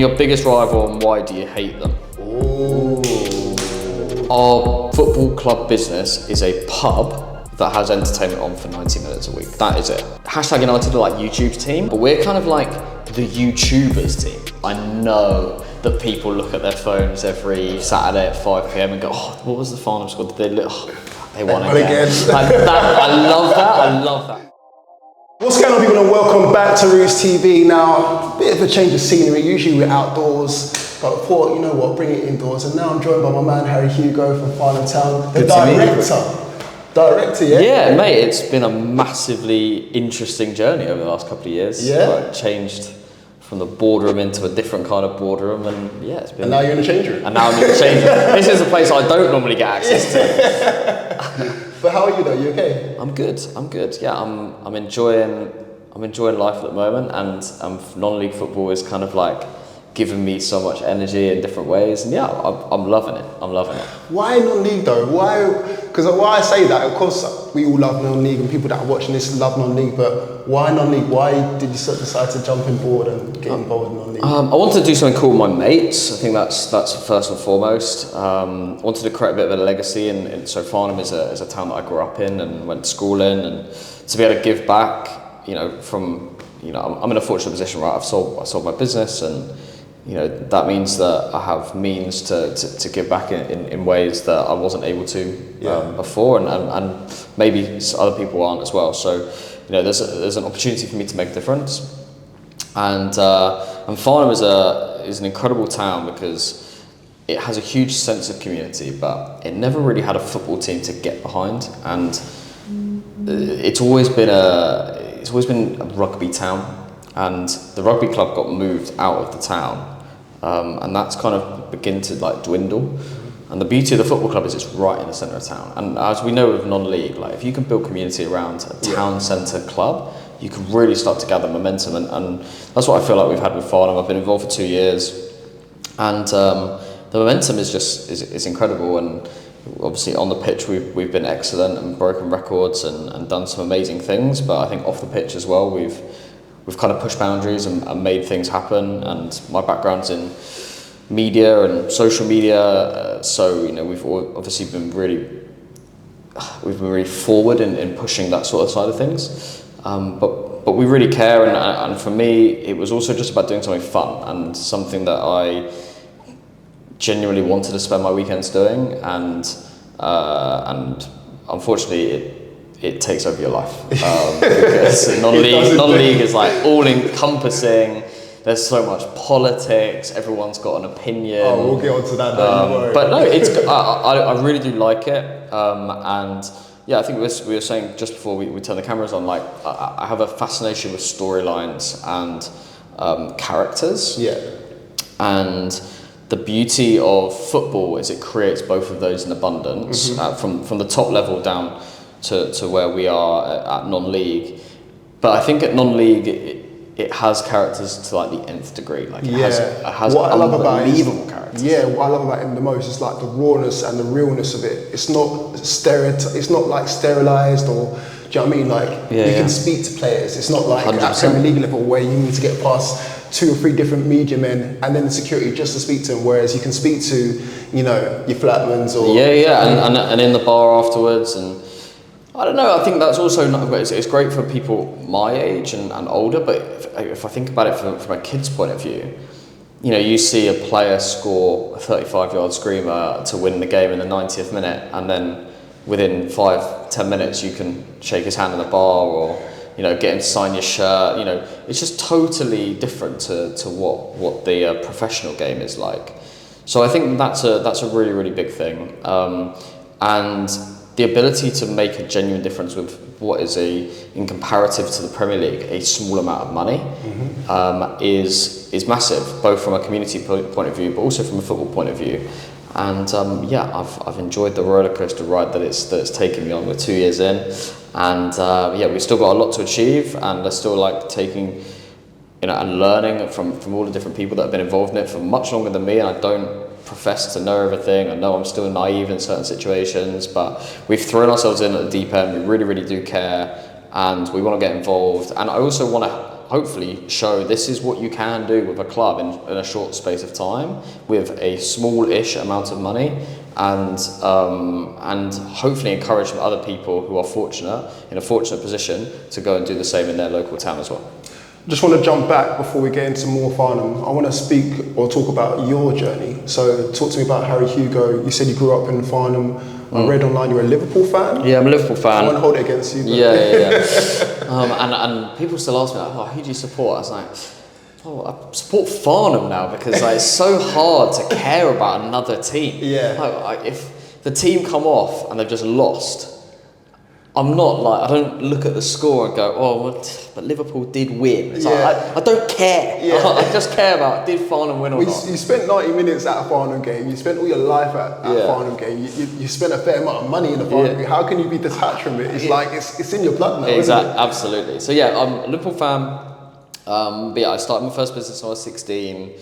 your biggest rival and why do you hate them? Ooh. Our football club business is a pub that has entertainment on for 90 minutes a week. That is it. Hashtag United are like YouTube's team, but we're kind of like the YouTubers team. I know that people look at their phones every Saturday at 5 p.m. and go, oh, what was the Farnham score? Did they look? Oh, they won again. Like that, I love that. I love that. What's going on, people, and welcome back to Rootz TV. Now, a bit of a change of scenery. Usually we're outdoors, but I thought, you know what, bring it indoors. And now I'm joined by my man Hugo from Farnham Town, the director. Yeah, mate, it's been a massively interesting journey over the last couple of years. Yeah. I changed from the boardroom into a different kind of boardroom, and yeah, it's been. And now you're in the change room. And now I'm in the change room. This is a place I don't normally get access to. But how are you though? You okay? I'm good. Yeah, I'm enjoying life at the moment, and non-league football is kind of like giving me so much energy in different ways, and yeah, I'm loving it. Why non-league though? Why? Because why I say that, of course, we all love non-league, and people that are watching this love non-league. But why non-league? Why did you decide to jump on board and get involved in non-league? I wanted to do something cool with my mates. I think that's first and foremost. I wanted to create a bit of a legacy, and so Farnham is a town that I grew up in and went to school in, and to be able to give back, I'm in a fortunate position, right? I sold my business, and that means that I have means to give back in ways that I wasn't able to before, and maybe other people aren't as well. So there's an opportunity for me to make a difference, and Farnham is an incredible town because it has a huge sense of community, but it never really had a football team to get behind, and it's always been a rugby town, and the rugby club got moved out of the town. And that's kind of begin to like dwindle. And the beauty of the football club is it's right in the centre of town. And as we know with non-league, like if you can build community around a town centre club, you can really start to gather momentum. And that's what I feel like we've had with Farnham. I've been involved for 2 years, and the momentum is incredible. And obviously on the pitch we've been excellent and broken records and done some amazing things. But I think off the pitch as well, we've kind of pushed boundaries and made things happen, and my background's in media and social media, so we've obviously been really forward in pushing that sort of side of things, but we really care, and for me it was also just about doing something fun and something that I genuinely wanted to spend my weekends doing, and unfortunately it takes over your life, because non-league is like all-encompassing. There's so much politics. Everyone's got an opinion. Oh, we'll get onto that. Don't you worry. But no, it's I really do like it, and yeah, I think we were saying just before we turned the cameras on, like I have a fascination with storylines and characters. Yeah. And the beauty of football is it creates both of those in abundance, from the top level down to where we are at non-league. But I think at non-league it has characters to like the nth degree. Like it has what unbelievable characters. Yeah, what I love about him the most is like the rawness and the realness of it. It's not it's not like sterilized, or do you know what I mean? Like you can speak to players. It's not like 100%. at Premier League level where you need to get past 2 or 3 different media men and then the security just to speak to them, whereas you can speak to your flatmans or and in the bar afterwards. And I don't know, I think that's also it's great for people my age and older, but if I think about it from a kid's point of view, you see a player score a 35-yard screamer to win the game in the 90th minute, and then within 5-10 minutes you can shake his hand in the bar, or get him to sign your shirt. It's just totally different to what the professional game is like. So I think that's a really, really big thing, and the ability to make a genuine difference with what is in comparative to the Premier League, a small amount of money, is massive, both from a community point of view, but also from a football point of view. And I've enjoyed the roller coaster ride that it's taken me on. We're 2 years in, and we've still got a lot to achieve, and I still like taking, and learning from all the different people that have been involved in it for much longer than me, and I don't profess to know everything. I know I'm still naive in certain situations, but we've thrown ourselves in at the deep end. We really, really do care, and we want to get involved. And I also want to hopefully show this is what you can do with a club in a short space of time with a small-ish amount of money, and hopefully encourage other people who are in a fortunate position to go and do the same in their local town as well. Just want to jump back before we get into more Farnham. I want to speak or talk about your journey. So talk to me about Harry Hugo. You said you grew up in Farnham. I read online you're a Liverpool fan. Yeah, I'm a Liverpool fan. I won't hold it against you. But. Yeah. And people still ask me, like, oh, who do you support? I was like, I support Farnham now, because like, it's so hard to care about another team. Yeah. Like, if the team come off and they've just lost, I'm not like, I don't look at the score and go, oh, well, but Liverpool did win. It's like, I don't care. Yeah. I just care about, did Farnham win or not? You spent 90 minutes at a Farnham game. You spent all your life at a Farnham game. You spent a fair amount of money in the Farnham game. How can you be detached from it? It's like, it's in your blood now, Exactly, isn't it? absolutely. So yeah, I'm a Liverpool fan. But yeah, I started my first business when I was 16.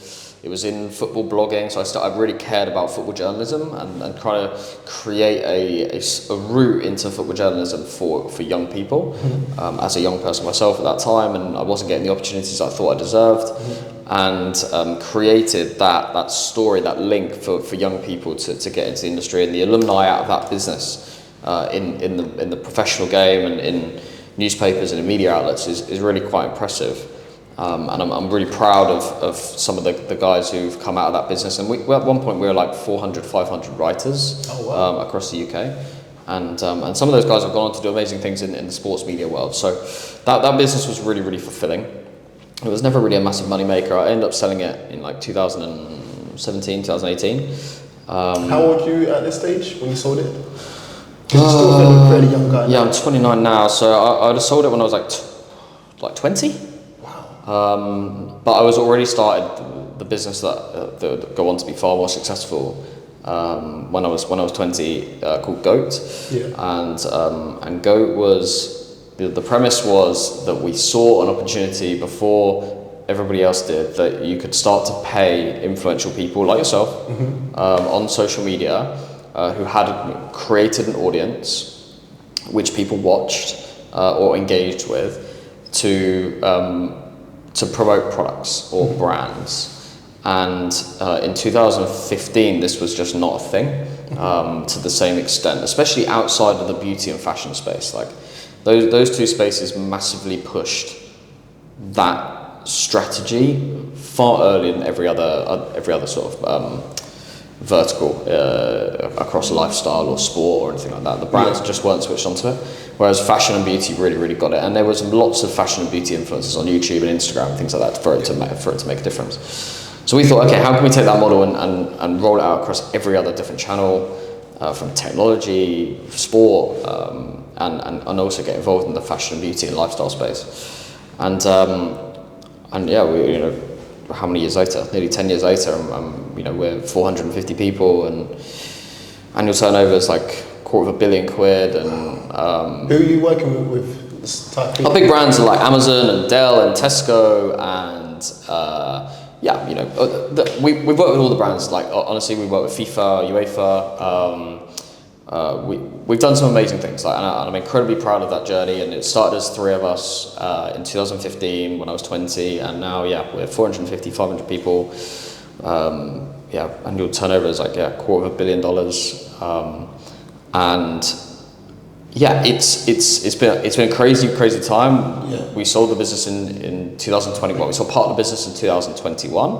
It was in football blogging, so I really cared about football journalism and trying to create a route into football journalism for young people. As a young person myself at that time, and I wasn't getting the opportunities I thought I deserved, and created that story, that link for young people to get into the industry, and the alumni out of that business in the professional game and in newspapers and in media outlets is really quite impressive. And I'm really proud of some of the guys who've come out of that business. And at one point we were like 400, 500 writers across the UK. And some of those guys have gone on to do amazing things in the sports media world. So that business was really, really fulfilling. It was never really a massive money maker. I ended up selling it in like 2017, 2018. How old were you at this stage when you sold it? Because you're still a fairly young guy. Yeah, I'm 29 now. So I'd have sold it when I was like 20. But I was already started the business that go on to be far more successful when I was 20, called Goat. And Goat was the premise was that we saw an opportunity before everybody else did, that you could start to pay influential people like yourself on social media who had created an audience which people watched or engaged with to promote products or brands. And in 2015, this was just not a thing to the same extent, especially outside of the beauty and fashion space. Like those two spaces massively pushed that strategy far earlier than every other sort of vertical across lifestyle or sport or anything like that. The brands just weren't switched onto it, whereas fashion and beauty really got it. And there was lots of fashion and beauty influencers on YouTube and Instagram and things like that for it to make a difference. So we thought, okay, how can we take that model and roll it out across every other different channel, from technology, sport, and also get involved in the fashion and beauty and lifestyle space. And yeah, we how many years later? Nearly 10 years later, we're 450 people, and annual turnover is like £250 million. And who are you working with? This type of people? Our big brands are like Amazon and Dell and Tesco, and we've worked with all the brands. Like honestly, we work with FIFA, UEFA. We've done some amazing things, and I'm incredibly proud of that journey. And it started as 3 of us in 2015 when I was 20, and now we're 450, 500 people. Annual turnover is like $250 million, and it's been a crazy time. Yeah. We sold the business in 2021. We sold part of the business in 2021,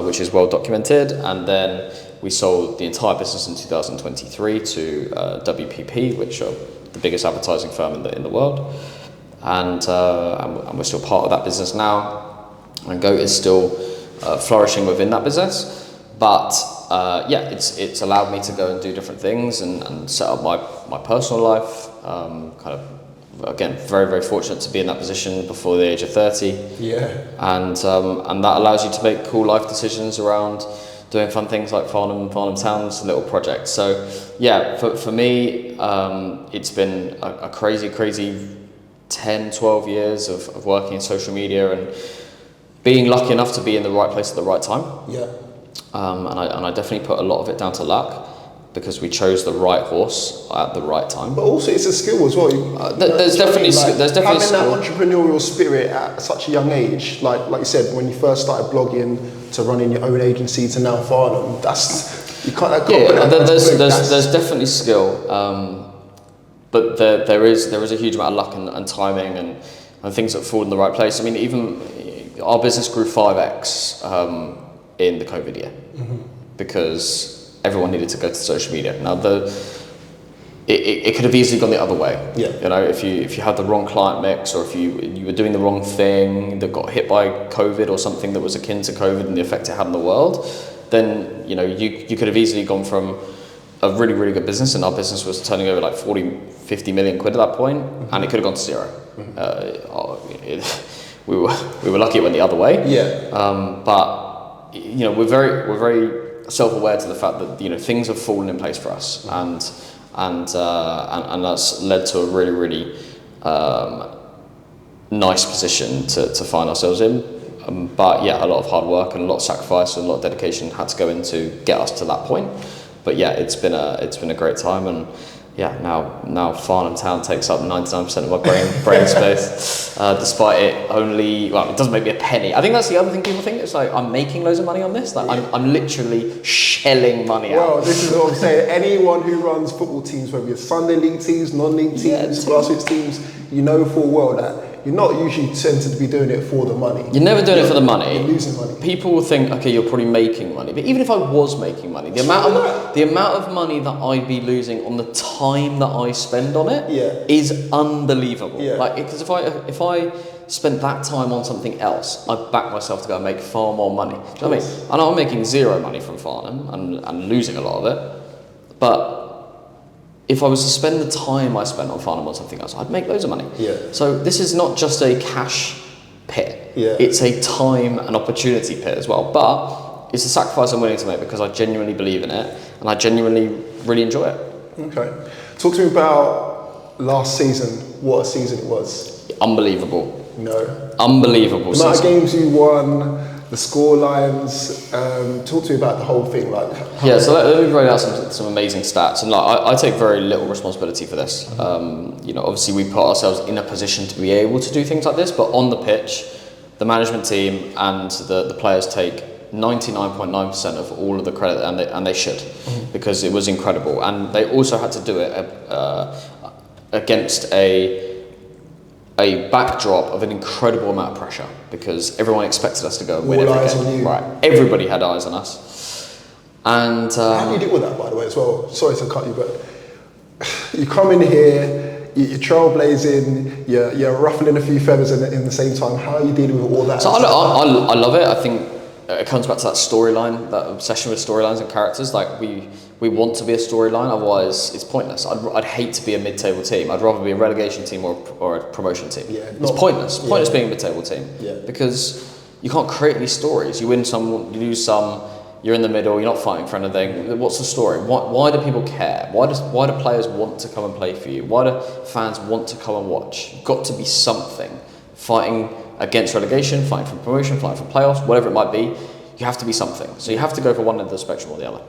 which is well documented, and then we sold the entire business in 2023 to WPP, which are the biggest advertising firm in the world, and we're still part of that business now. And Goat is still flourishing within that business, but it's allowed me to go and do different things and set up my personal life. Again, very, very fortunate to be in that position before the age of 30. Yeah. And that allows you to make cool life decisions around doing fun things like Farnham Town's little project. So yeah, for me, it's been a crazy 10, 12 years of working in social media and being lucky enough to be in the right place at the right time. Yeah. And I definitely put a lot of it down to luck. because we chose the right horse at the right time. But also, it's a skill as well. There's definitely having skill. that entrepreneurial spirit at such a young age, like you said, when you first started blogging to running your own agency to now Farnham, that's you can't. There's definitely skill, but there is a huge amount of luck and timing and things that fall in the right place. I mean, even our business grew 5x in the COVID year because everyone needed to go to social media. Now it could have easily gone the other way. Yeah. You know, if you had the wrong client mix, or if you were doing the wrong thing that got hit by COVID or something that was akin to COVID and the effect it had on the world, then you could have easily gone from a really, really good business, and our business was turning over like 40-50 million quid at that point, and it could have gone to zero. We were lucky it went the other way. Yeah. But we're very self-aware to the fact that things have fallen in place for us, and that's led to a really, really nice position to find ourselves in. But yeah, a lot of hard work and a lot of sacrifice and a lot of dedication had to go into get us to that point. But yeah, it's been a great time, and yeah, now Farnham Town takes up 99% of my brain space, despite it only, well, it doesn't make me a penny. I think that's the other thing people think. It's like, I'm making loads of money on this. Like, I'm literally shelling money out. Well, this is what I'm saying. Anyone who runs football teams, whether you're Sunday league teams, non-league teams, grassroots teams, you know full well that you're not usually tempted to be doing it for the money. You're never doing it for the money. You're losing money. People will think, okay, you're probably making money. But even if I was making money, the amount of money that I'd be losing on the time that I spend on it is unbelievable. Yeah. Like, because if I spent that time on something else, I'd back myself to go and make far more money. Do you know what I mean? I know I'm making zero money from Farnham and losing a lot of it, but if I was to spend the time I spent on Farnham on something else, I'd make loads of money. Yeah. So this is not just a cash pit. Yeah. It's a time and opportunity pit as well. But it's a sacrifice I'm willing to make because I genuinely believe in it and I genuinely really enjoy it. Okay. Talk to me about last season. What a season it was. Unbelievable. Unbelievable the amount of games you won, the score lines. Talk to me about the whole thing. So let me write out some amazing stats, and I take very little responsibility for this. Obviously we put ourselves in a position to be able to do things like this, but on the pitch, the management team and the players take 99.9% of all of the credit, and they should, because it was incredible, and they also had to do it against a backdrop of an incredible amount of pressure, because everyone expected us to go and win every game. On you. Right, everybody had eyes on us. And how do you deal with that, by the way, as well? Sorry to cut you, but you come in here, you're trailblazing, you're ruffling a few feathers in the same time. How are you dealing with all that? So I love it. I think it comes back to that storyline, that obsession with storylines and characters. Like we want to be a storyline, otherwise it's pointless. I'd hate to be a mid-table team. I'd rather be a relegation team or a promotion team. Yeah, it's pointless. Pointless being a mid-table team. Yeah. Because you can't create any stories. You win some, you lose some. You're in the middle. You're not fighting for anything. What's the story? Why do people care? Why do players want to come and play for you? Why do fans want to come and watch? You've got to be something. Fighting against relegation, fighting for promotion, fighting for playoffs, whatever it might be. You have to be something. So you have to go for one end of the spectrum or the other.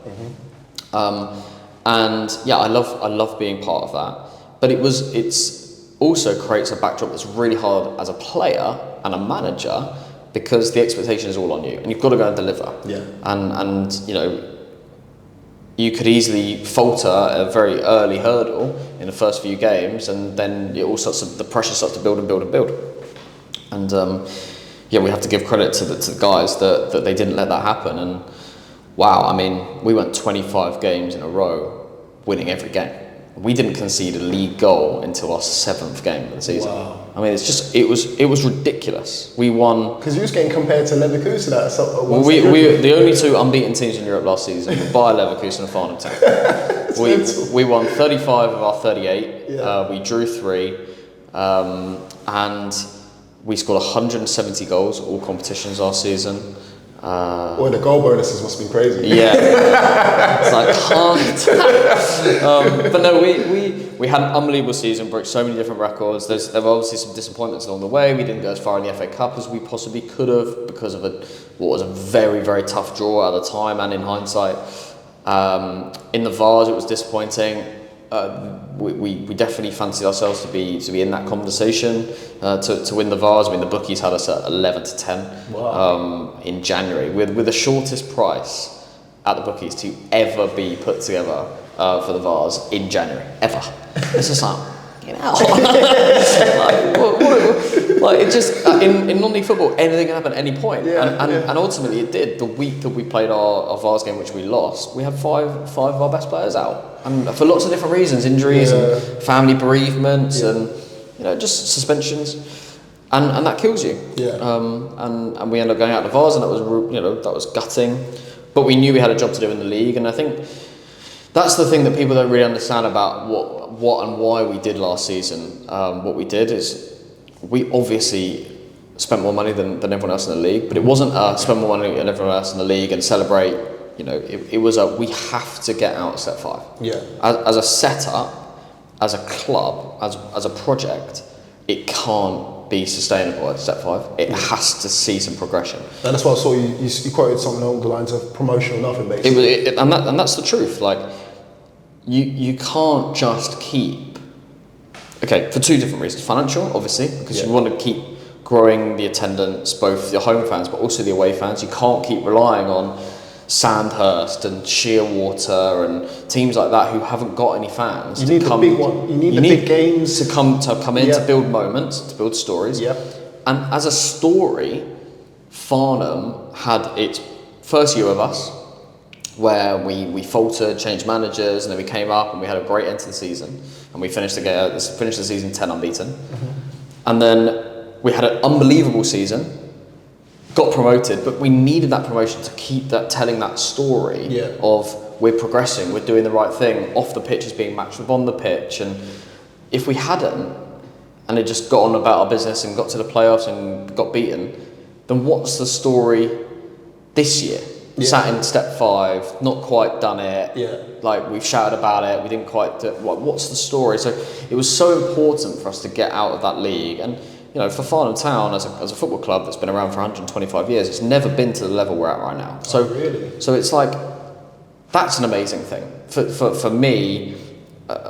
And yeah, I love being part of that. But it's also creates a backdrop that's really hard as a player and a manager, because the expectation is all on you, and you've got to go and deliver. Yeah. And you could easily falter a very early hurdle in the first few games, and then the pressure starts to build and build and build. And we have to give credit to the guys that they didn't let that happen. And wow, I mean, we went 25 games in a row, winning every game. We didn't concede a league goal until our 7th game of the season. Wow. I mean, it was ridiculous. We won. Because you was getting compared to Leverkusen at we the only 2 unbeaten teams in Europe last season were Bayer Leverkusen and Farnham Town. we won 35 of our 38. Yeah. We drew 3, and we scored 170 goals all competitions last season. The goal bonuses must have been crazy. Yeah, it's like can't. But no, we had an unbelievable season, broke so many different records. There were obviously some disappointments along the way. We didn't go as far in the FA Cup as we possibly could have because of what was a very, very tough draw at the time and in hindsight. In the Vars, it was disappointing. We definitely fancied ourselves to be in that conversation to win the Vars. I mean, the bookies had us at 11 to 10 in January with the shortest price at the bookies to ever be put together for the Vars in January ever. It's just like, you know, like it just in non-league football, anything can happen at any point, and ultimately it did. The week that we played our Vars game, which we lost, we had five of our best players out, and for lots of different reasons, injuries and family bereavements, and just suspensions, and that kills you. And we ended up going out to Vars, and that was gutting, but we knew we had a job to do in the league, and I think that's the thing that people don't really understand about what and why we did last season. What we did is we obviously spent more money than everyone else in the league, but it wasn't spend more money than everyone else in the league and celebrate. It was we have to get out of step 5. Yeah. As a setup, as a club, as a project, it can't be sustainable at step 5. It has to see some progression. And that's why I saw you quoted something along the lines of promotion or nothing, basically. And that's the truth. Like, you can't just keep, for 2 different reasons. Financial, obviously, because you want to keep growing the attendance, both the home fans but also the away fans. You can't keep relying on Sandhurst and Shearwater and teams like that who haven't got any fans. You need the big one. You need the big games to come in to build moments, to build stories. Yeah. And as a story, Farnham had its first year of us, where we faltered, changed managers, and then we came up and we had a great end to the season, and we finished the season 10 unbeaten. And then we had an unbelievable season, got promoted, but we needed that promotion to keep telling that story of we're progressing, we're doing the right thing, off the pitch is being matched with on the pitch. And if we hadn't, and it just got on about our business and got to the playoffs and got beaten, then what's the story this year? Sat in step 5, not quite done it. Like, we've shouted about it, we didn't quite do it. What's the story? So it was so important for us to get out of that league. And for Farnham Town as a football club that's been around for 125 years, it's never been to the level we're at right now. So so it's like, that's an amazing thing for me.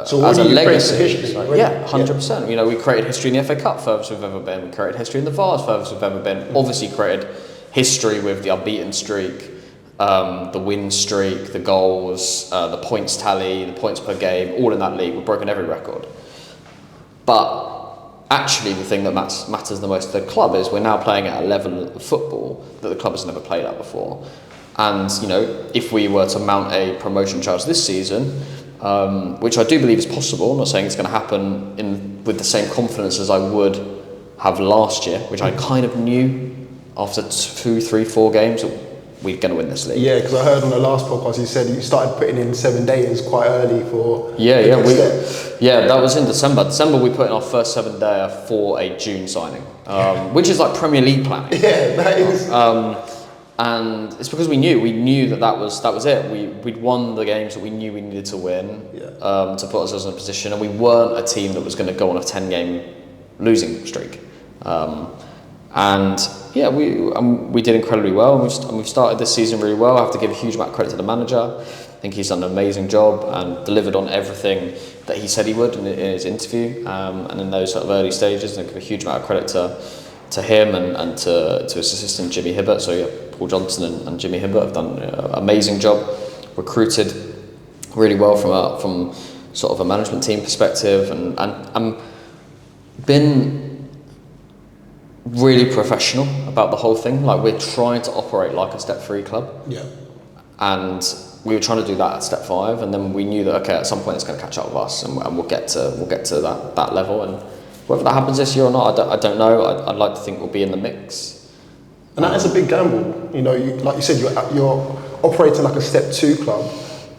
So as a legacy, history, right? 100%. We created history in the FA Cup, furthest we've ever been. We created history in the Vars, furthest we've ever been. Obviously created history with the unbeaten streak, the win streak, the goals, the points tally, the points per game, all in that league. We've broken every record. But actually, the thing that matters the most to the club is we're now playing at a level of football that the club has never played at before. And if we were to mount a promotion charge this season, which I do believe is possible, I'm not saying it's going to happen with the same confidence as I would have last year, which I kind of knew after 2, 3, 4 games that we're going to win this league. Yeah, because I heard on the last podcast you said you started putting in 7 days quite early for that was in December. We put in our first 7 day for a June signing, which is like Premier League planning. Yeah, that is. And it's because we knew that was it. We'd won the games that we knew we needed to win to put ourselves in a position, and we weren't a team that was going to go on a 10-game losing streak. We did incredibly well, and we've started this season really well. I have to give a huge amount of credit to the manager. I think he's done an amazing job and delivered on everything that he said he would in his interview, and in those sort of early stages. And I give a huge amount of credit to him and to his assistant Jimmy Hibbert. So Paul Johnson and Jimmy Hibbert have done an amazing job, recruited really well from sort of a management team perspective, and been really professional about the whole thing. Like, we're trying to operate like a step 3 club. Yeah. And we were trying to do that at step 5, and then we knew that at some point it's going to catch up with us, and we'll get to that level. And whether that happens this year or not, I don't know. I'd like to think we'll be in the mix. And that is a big gamble. Like you said, you're operating like a step 2 club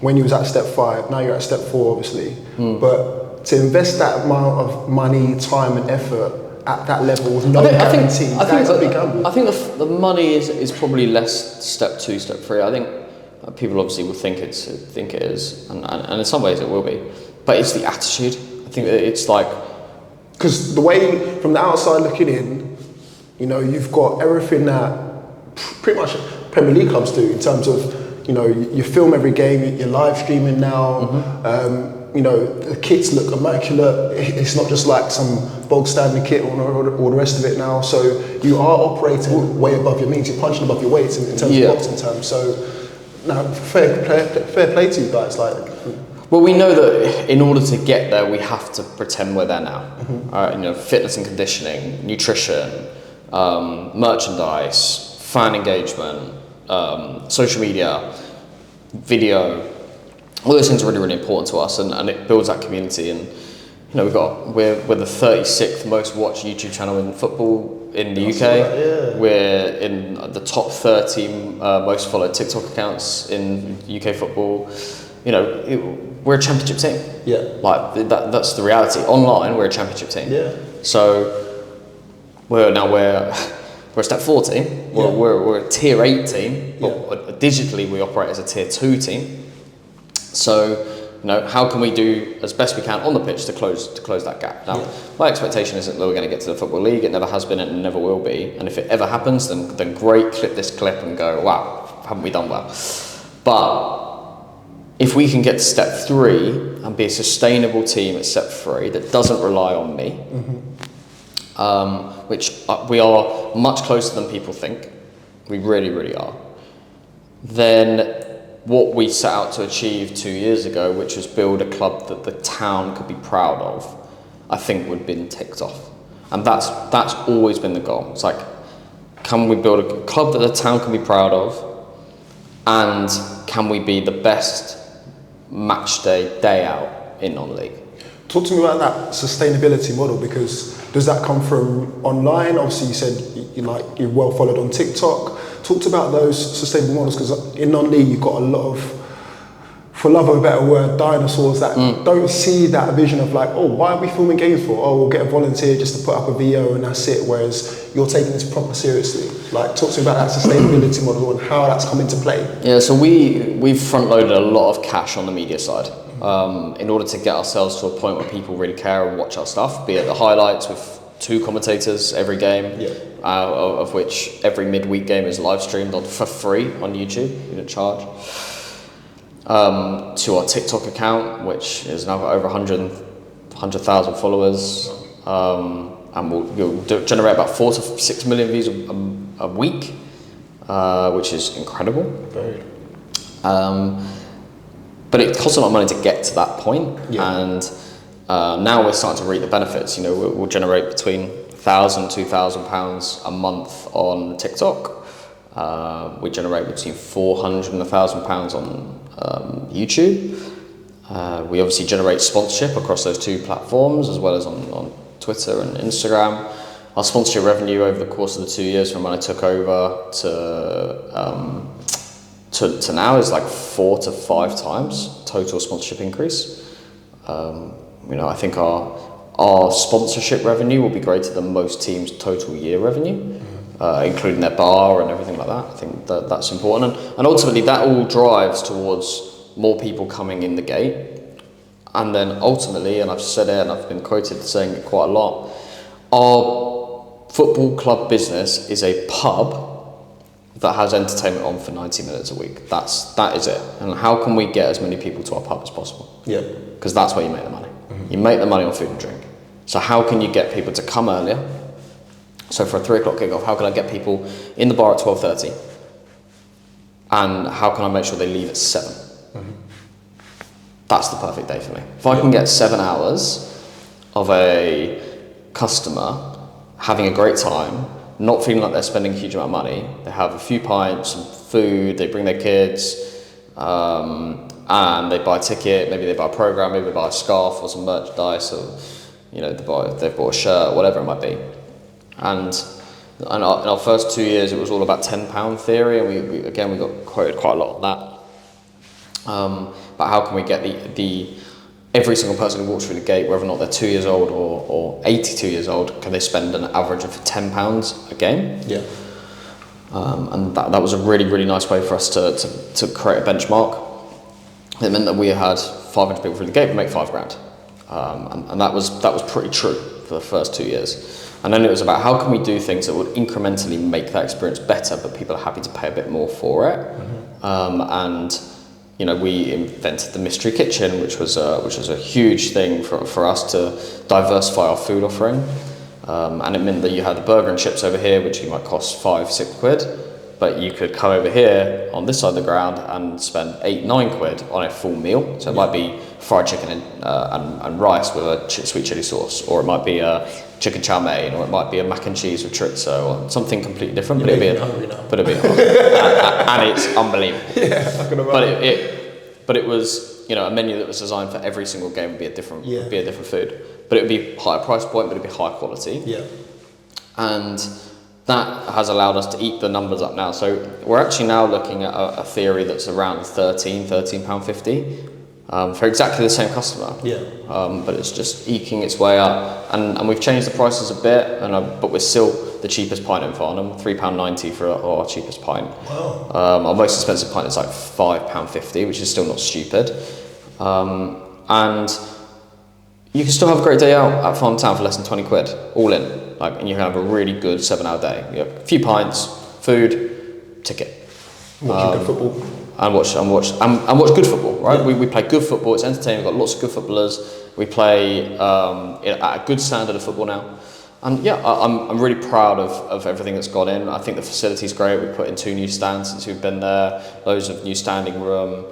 when you was at step 5. Now you're at step 4, obviously. But to invest that amount of money, time, and effort at that level with no guarantee, that's a big gamble. I think the money is probably less step 2, step 3. I think people obviously will think it is, and in some ways it will be. But it's the attitude. I think it's like, because the way from the outside looking in, you've got everything that pretty much Premier League clubs do in terms of you know, you film every game, you're live streaming now. You know, the kits look immaculate. It's not just like some bog standard kit or the rest of it now. So you are operating way above your means. You're punching above your weights in terms of boxing terms. So now, fair play to you guys. Like, well, we know that in order to get there, we have to pretend we're there now. You know, fitness and conditioning, nutrition, merchandise, fan engagement, social media, video. All those things are really, really important to us, and it builds that community. And you know, we're the 36th most watched YouTube channel in football in the UK. We're in the top 30 most followed TikTok accounts in UK football. You know, we're a championship team. Like that's the reality. Online, we're a championship team. So we're a step 4 team. We're a tier 8 team. But digitally, we operate as a tier 2 team. So, you know, how can we do as best we can on the pitch to close that gap? Now, my expectation isn't that we're going to get to the Football League. It never has been, and it never will be. And if it ever happens, then great, clip this clip and go, wow, haven't we done well? But if we can get to step 3 and be a sustainable team at step 3 that doesn't rely on me, which we are much closer than people think, we really, really are, then what we set out to achieve 2 years ago, which was build a club that the town could be proud of, I think would have been ticked off. And that's always been the goal. It's like, can we build a club that the town can be proud of, and can we be the best match day out in non-league? Talk to me about that sustainability model, because does that come from online? Obviously, you said you're well followed on TikTok. Talk about those sustainable models, because in non-league you've got a lot of, for love of a better word, dinosaurs that don't see that vision of like, oh, why are we filming games for? Oh, we'll get a volunteer just to put up a video and that's it. Whereas you're taking this proper seriously. Like, talk to me about that sustainability model and how that's come into play. Yeah, so we've front loaded a lot of cash on the media side. In order to get ourselves to a point where people really care and watch our stuff, be it the highlights with 2 commentators every game, of which every midweek game is live streamed for free on YouTube, you don't charge, to our TikTok account, which is now got over 100,000 followers, and we'll generate about 4 to 6 million views a week, which is incredible. Very. But it costs a lot of money to get to that point, and now we're starting to reap the benefits. You know, we'll generate between £1,000, £2,000 a month on TikTok. We generate between £400 and £1,000 on YouTube. We obviously generate sponsorship across those 2 platforms, as well as on Twitter and Instagram. Our sponsorship revenue over the course of the 2 years from when I took over to now is like 4 to 5 times total sponsorship increase. You know, I think our sponsorship revenue will be greater than most teams' total year revenue, including their bar and everything like that. I think that's important, and ultimately that all drives towards more people coming in the gate. And then ultimately, and I've said it and I've been quoted saying it quite a lot, our football club business is a pub that has entertainment on for 90 minutes a week. That is it. And how can we get as many people to our pub as possible? Because that's where you make the money. You make the money on food and drink. So how can you get people to come earlier? So for a 3 o'clock kickoff, how can I get people in the bar at 12:30? And how can I make sure they leave at 7? That's the perfect day for me. If I can get 7 hours of a customer having a great time, not feeling like they're spending a huge amount of money, they have a few pints, some food, they bring their kids, and they buy a ticket, maybe they buy a program, maybe they buy a scarf or some merchandise, or you know, they've bought a shirt, whatever it might be. And in our first 2 years, it was all about £10 theory, and we got quoted quite a lot on that. But how can we get every single person who walks through the gate, whether or not they're 2 years old or 82 years old, can they spend an average of £10 a game? And that was a really, really nice way for us to create a benchmark. It meant that we had 500 people through the gate, we make £5 grand. And that was pretty true for the first 2 years. And then it was about how can we do things that would incrementally make that experience better, but people are happy to pay a bit more for it. And we invented the mystery kitchen, which was a huge thing for us to diversify our food offering. And it meant that you had the burger and chips over here, which you might cost £5-6, but you could come over here on this side of the ground and spend £8-9 on a full meal. So it might be fried chicken and rice with a sweet chili sauce, or it might be a chicken chow mein, or it might be a mac and cheese with chorizo, or something completely different. You're making me hungry now. But it'd be and it's unbelievable. Yeah, I can imagine. But it was a menu that was designed for every single game would be a different food, but it would be higher price point, but it'd be high quality. Yeah, and that has allowed us to eat the numbers up now. So we're actually now looking at a theory that's around £13.50 for exactly the same customer. Yeah. But it's just eking its way up, and we've changed the prices a bit, but we're still the cheapest pint in Farnham, £3.90 for our cheapest pint. Wow. Our most expensive pint is like £5.50, which is still not stupid. And you can still have a great day out at Farnham Town for less than £20, all in. And you can have a really good 7-hour day. You have a few pints, food, ticket. Watching good football. And watch good football, right? Yeah. We play good football, it's entertaining, we've got lots of good footballers. We play at a good standard of football now. And yeah, I'm really proud of everything that's gone in. I think the facility's great. We put in 2 new stands since we've been there, loads of new standing room.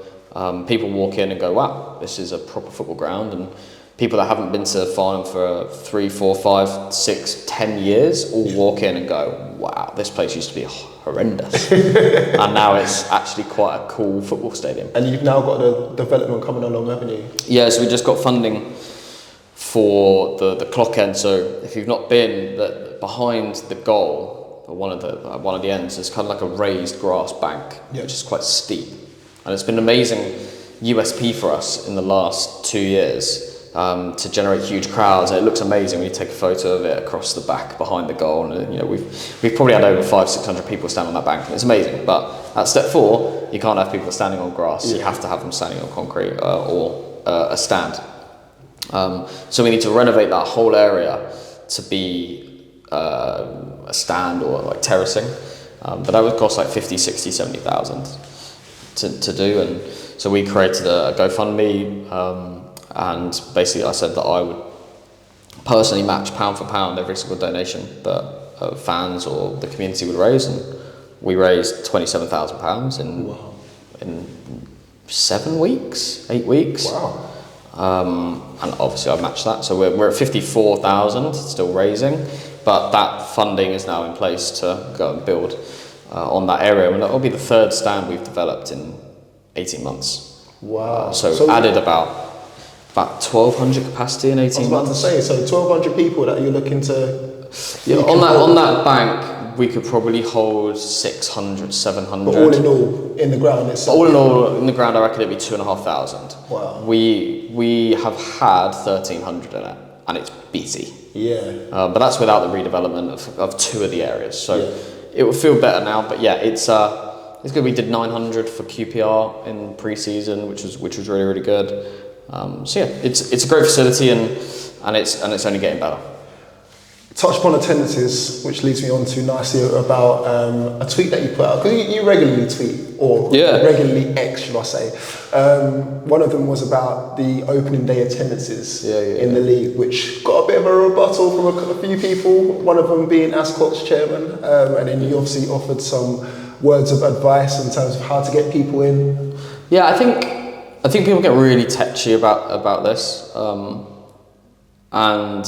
People walk in and go, wow, this is a proper football ground. And people that haven't been to Farnham for 3, 4, 5, 6, 10 years all walk in and go, wow, this place used to be horrendous. And now it's actually quite a cool football stadium. And you've now got the development coming along, haven't you? Yeah, so we just got funding for the clock end. So if you've not been, behind the goal, one of the ends, is kind of like a raised grass bank, which is quite steep. And it's been an amazing USP for us in the last 2 years. To generate huge crowds, and it looks amazing when you take a photo of it across the back behind the goal. And we've probably had over 500-600 people stand on that bank, and it's amazing. But at step 4, you can't have people standing on grass. You have to have them standing on concrete or a stand. So we need to renovate that whole area to be a stand or like terracing. But that would cost like 50, 60, 70,000 to do. And so we created a GoFundMe. And basically I said that I would personally match pound for pound every single donation that fans or the community would raise, and we raised £27,000 in 7 weeks, 8 weeks. Wow. And obviously I matched that, so we're at 54,000, still raising, but that funding is now in place to go and build on that area, and that will be the 3rd stand we've developed in 18 months. Wow. So added about 1,200 capacity in 18 months. I was about to say, so 1,200 people that you're looking to... Yeah, on that bank, we could probably hold 600, 700. But all in all, in the ground itself? All in all, in the ground, I reckon it'd be 2,500. Wow. We have had 1,300 in it, and it's busy. Yeah. But that's without the redevelopment of 2 of the areas. So it will feel better now, but yeah, it's good. We did 900 for QPR in pre-season, which was really, really good. So yeah, it's a great facility, and it's only getting better. Touch upon attendances, which leads me on to nicely about a tweet that you put out, because you regularly tweet, or regularly X, should I say. One of them was about the opening day attendances in the league, which got a bit of a rebuttal from a few people, one of them being Ascot's chairman, and then you obviously offered some words of advice in terms of how to get people in. Yeah, I think people get really touchy about this, and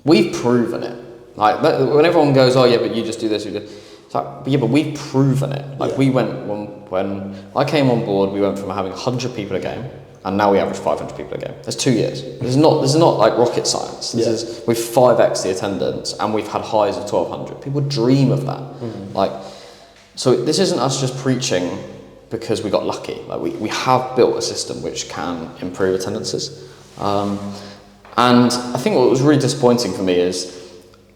we've proven it. Like when everyone goes, "Oh yeah, but you just do this," it's like, yeah, but we've proven it. Like we went when I came on board, we went from having 100 people a game, and now we average 500 people a game. That's 2 years. This is not like rocket science. This is we've 5x the attendance, and we've had highs of 1,200. People dream of that. So this isn't us just preaching because we got lucky. Like we have built a system which can improve attendances. And I think what was really disappointing for me is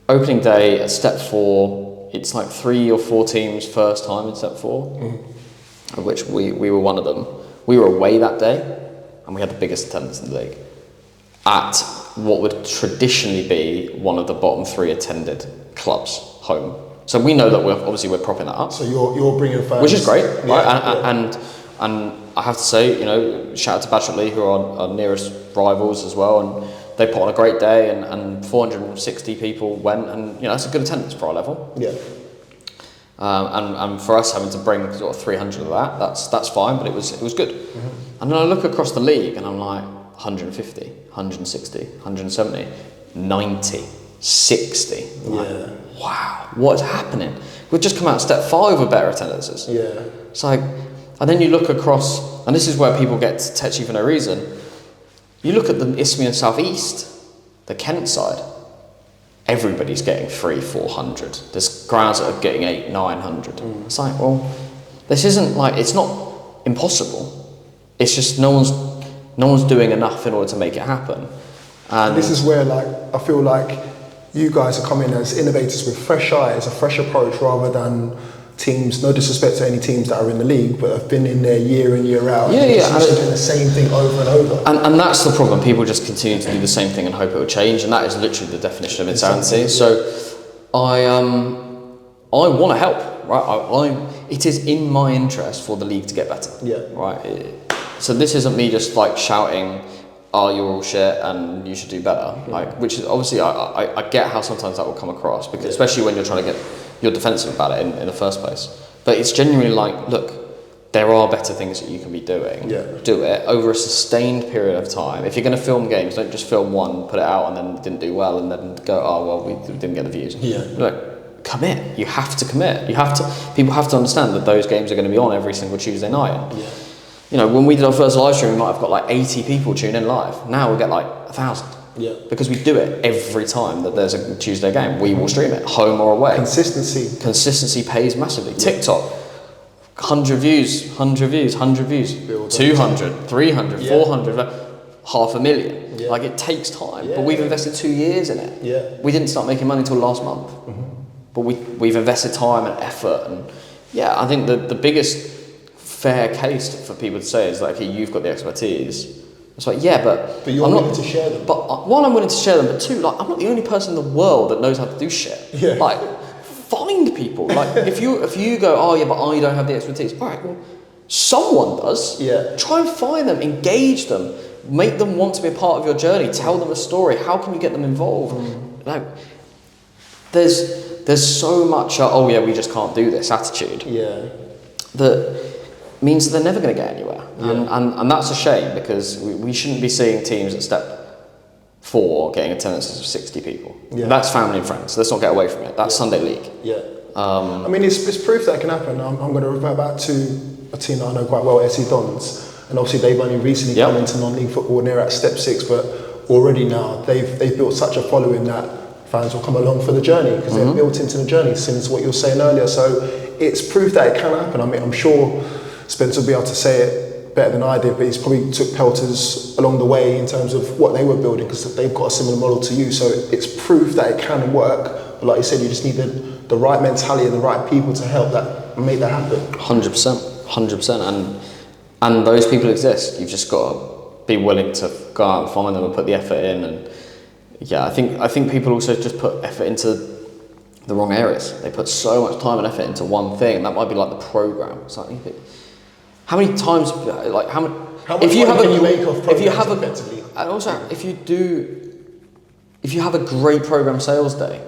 opening day at step 4, it's like 3 or 4 teams first time in step 4, of which we were one of them. We were away that day, and we had the biggest attendance in the league at what would traditionally be one of the bottom 3 attended clubs home. So we know that we're propping that up. So you're bringing fans, which is great, right? Yeah. And I have to say, shout out to Badger Lee, who are our nearest rivals as well, and they put on a great day, and 460 people went, and that's a good attendance for our level. Yeah. And for us having to bring sort of 300 of that's fine, but it was good. Mm-hmm. And then I look across the league and I'm like 150, 160, 170, 90, 60. I'm like, wow, what's happening? We've just come out step 5 with better attendances. Yeah. It's like, and then you look across, and this is where people get touchy for no reason. You look at the Isthmian South East, the Kent side. Everybody's getting 300-400. There's grounds that are getting 800-900. It's like, well, this isn't like, it's not impossible. It's just no one's doing enough in order to make it happen. And this is where I feel like you guys are coming as innovators with fresh eyes, a fresh approach, rather than teams, no disrespect to any teams that are in the league, but have been in there year in, year out. Yeah. And doing the same thing over and over. And that's the problem. People just continue to do the same thing and hope it will change, and that is literally the definition of insanity. So I want to help, right? It is in my interest for the league to get better. Yeah. Right. So this isn't me just like shouting, "Oh, you're all shit and you should do better." Like, which is obviously I get how sometimes that will come across, because especially when you're trying to get you're defensive about it in the first place. But it's genuinely like, look, there are better things that you can be doing. Yeah. Do it over a sustained period of time. If you're going to film games, don't just film one, put it out, and then it didn't do well, and then go, oh well, we didn't get the views. Yeah. Look, commit. You have to commit. People have to understand that those games are going to be on every single Tuesday night. Yeah. When we did our first live stream, we might have got like 80 people tune in live. Now we get like 1,000. Yeah. Because we do it every time that there's a Tuesday game. We will stream it, home or away. Consistency pays massively. Yeah. TikTok, 100 views, 200, 300, 400, 500,000. Yeah. Like, it takes time. But we've invested 2 years in it. Yeah. We didn't start making money until last month. Mm-hmm. But we've invested time and effort. And I think the biggest fair case for people to say is like, okay, you've got the expertise. It's like, but you're willing to share them. But one, I'm willing to share them, but two, like, I'm not the only person in the world that knows how to do shit. Yeah. Like, find people. Like, if you go, oh yeah, but I don't have the expertise. All right, well, someone does. Yeah. Try and find them, engage them, make them want to be a part of your journey, tell them a story. How can you get them involved? Like, there's so much, we just can't do this attitude. Yeah. That means that they're never going to get anywhere. And that's a shame, because we shouldn't be seeing teams at step 4 getting attendances of 60 people. Yeah. That's family and friends. Let's not get away from it. That's Sunday League. Yeah. I mean, it's proof that it can happen. I'm going to revert back to a team that I know quite well, SC Dons. And obviously they've only recently come into non-league football, and they're at step 6, but already now they've built such a following that fans will come along for the journey, because they're built into the journey, similar to what you were saying earlier. So it's proof that it can happen. I mean, I'm sure Spencer will be able to say it better than I did, but he's probably took Pelters along the way in terms of what they were building, because they've got a similar model to you. So it's proof that it can work. But like you said, you just need the right mentality and the right people to help that make that happen. 100%. And those people exist. You've just got to be willing to go out and find them and put the effort in. And I think people also just put effort into the wrong areas. They put so much time and effort into one thing, and that might be like the program. It's like, how many times, like how much if you have can you make of programs effectively? And also, if you have a great program sales day,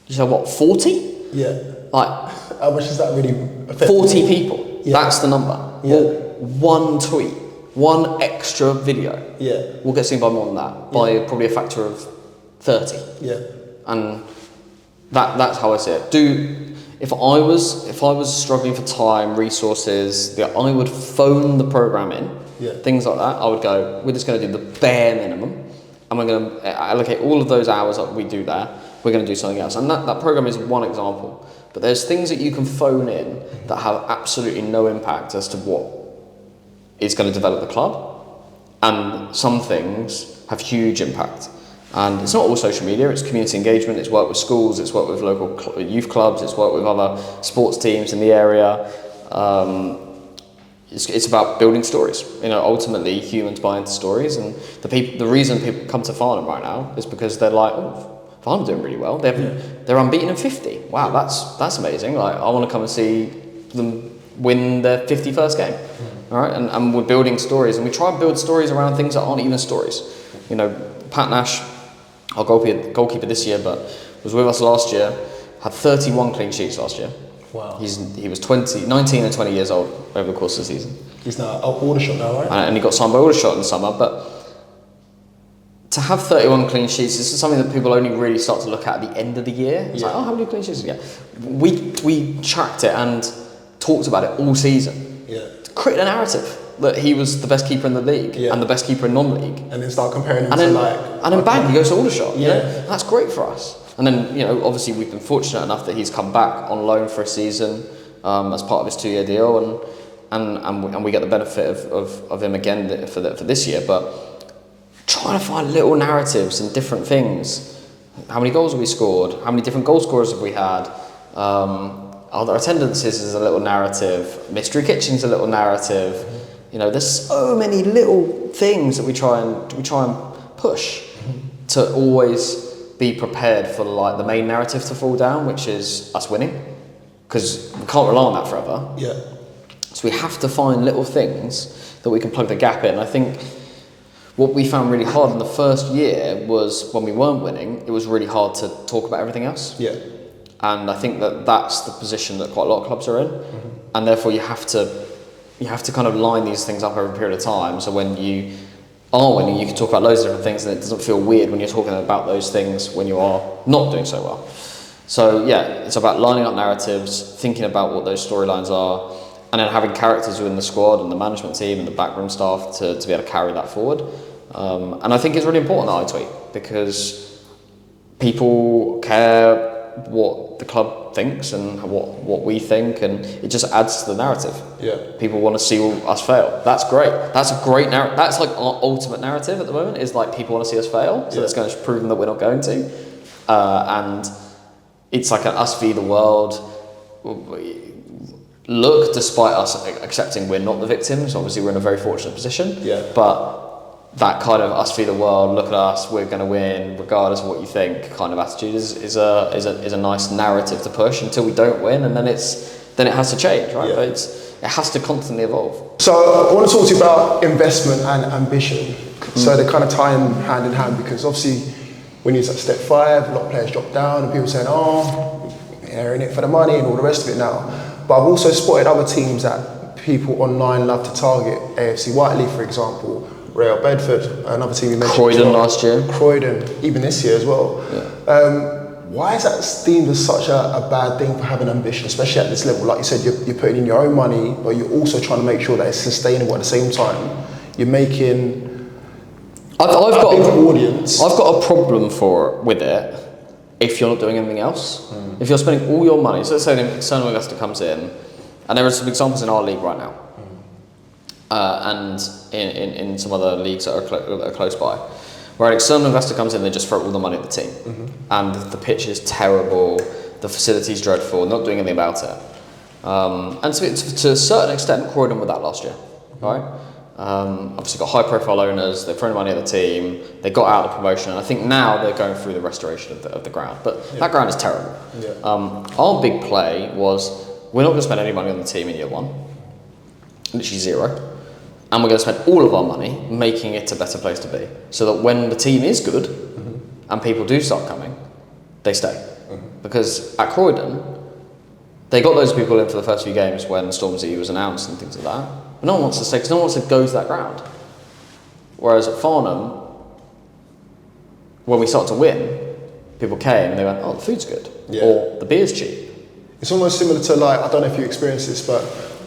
you say what, 40? Yeah. Like, how much is that really affect? 40 people. Yeah. That's the number. Yeah. Well, one tweet, one extra video. Yeah. Will get seen by more than that, by probably a factor of 30. Yeah. And that's how I see it. If I was struggling for time, resources, I would phone the program in. Yeah. Things like that. I would go, we're just going to do the bare minimum, and we're going to allocate all of those hours that we do there. We're going to do something else. And that program is one example. But there's things that you can phone in that have absolutely no impact as to what is going to develop the club. And some things have huge impact. And it's not all social media, it's community engagement, it's work with schools, it's work with local youth clubs, it's work with other sports teams in the area. it's about building stories. You know, ultimately humans buy into stories, and the reason people come to Farnham right now is because they're like, oh, Farnham doing really well. They're unbeaten in 50. Wow, that's amazing. Like, I want to come and see them win their 51st game. All right, and we're building stories, and we try and build stories around things that aren't even stories. You know, Pat Nash, our goalkeeper this year, but was with us last year, had 31 clean sheets last year. Wow. He was 19 and 20 years old over the course of the season. He's now at Aldershot now, right? And he got signed by Aldershot in the summer. But to have 31 clean sheets, this is something that people only really start to look at the end of the year. It's like, oh, how many clean sheets? Yeah. We tracked it and talked about it all season. Yeah. To create a narrative that he was the best keeper in the league and the best keeper in non-league. And then start comparing him to like... And then bang, he goes to Aldershot. Yeah. You know? That's great for us. And then, you know, obviously we've been fortunate enough that he's come back on loan for a season as part of his 2-year deal, and we get the benefit of him again for this year. But trying to find little narratives and different things. How many goals have we scored? How many different goal scorers have we had? Our attendances is a little narrative. Mystery Kitchen's a little narrative. You know, there's so many little things that we try and push to always be prepared for like the main narrative to fall down, which is us winning, because we can't rely on that forever. Yeah. So we have to find little things that we can plug the gap in. I think what we found really hard in the first year was when we weren't winning, it was really hard to talk about everything else. Yeah. And I think that's the position that quite a lot of clubs are in, and therefore you have to kind of line these things up over a period of time. So when you are winning, you can talk about loads of different things, and it doesn't feel weird when you're talking about those things when you are not doing so well. So yeah, it's about lining up narratives, thinking about what those storylines are, and then having characters within the squad and the management team and the backroom staff to be able to carry that forward. And I think it's really important that I tweet, because people care what the club thinks and what we think, and it just adds to the narrative. Yeah. People want to see us fail. That's great. That's a great narrative. That's like our ultimate narrative at the moment, is like people want to see us fail, so that's going to prove them that we're not going to. And it's like an us v the world look, despite us accepting we're not the victims. Obviously we're in a very fortunate position. Yeah. But that kind of us v the world, look at us, we're going to win regardless of what you think kind of attitude is a nice narrative to push until we don't win, and then it has to change, right? Yeah. But it has to constantly evolve. So I want to talk to you about investment and ambition. So they kind of tie in hand, because obviously when you're at step 5, a lot of players drop down and people saying, oh, they're in it for the money and all the rest of it now. But I've also spotted other teams that people online love to target. AFC Whiteley, for example, Real Bedford, another team you mentioned. Croydon last year. Croydon, even this year as well. Yeah. Why is that deemed as such a bad thing for having ambition, especially at this level? Like you said, you're putting in your own money, but you're also trying to make sure that it's sustainable at the same time. You're making I've got big audience. I've got a problem with it if you're not doing anything else. If you're spending all your money, so let's say an external investor comes in, and there are some examples in our league right now, and in some other leagues that are close by, where an external investor comes in, they just throw all the money at the team, and the pitch is terrible, the facility's dreadful, not doing anything about it. And to a certain extent, Croydon with that last year, right? Obviously got high profile owners, they've thrown money at the team, they got out of the promotion, and I think now they're going through the restoration of the ground, but that ground is terrible. Our big play was, we're not going to spend any money on the team in year 1, literally zero, and we're going to spend all of our money making it a better place to be, so that when the team is good and people do start coming, they stay. Because at Croydon, they got those people in for the first few games when Stormzy was announced and things like that. But no one wants to stay, because no one wants to go to that ground. Whereas at Farnham, when we started to win, people came and they went, oh, the food's good, or the beer's cheap. It's almost similar to, like, I don't know if you experienced this, but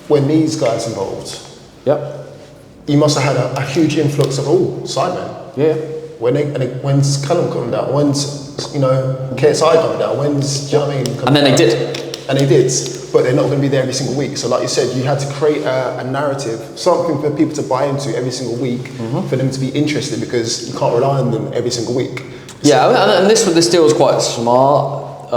when these guys involved, you must have had a huge influx of sidemen. Yeah. When's Callum coming down? When's KSI coming down? When's, do you know what I mean? And then they did. And they did, but they're not going to be there every single week. So like you said, you had to create a narrative, something for people to buy into every single week, for them to be interested, because you can't rely on them every single week. Yeah, and this deal was quite smart.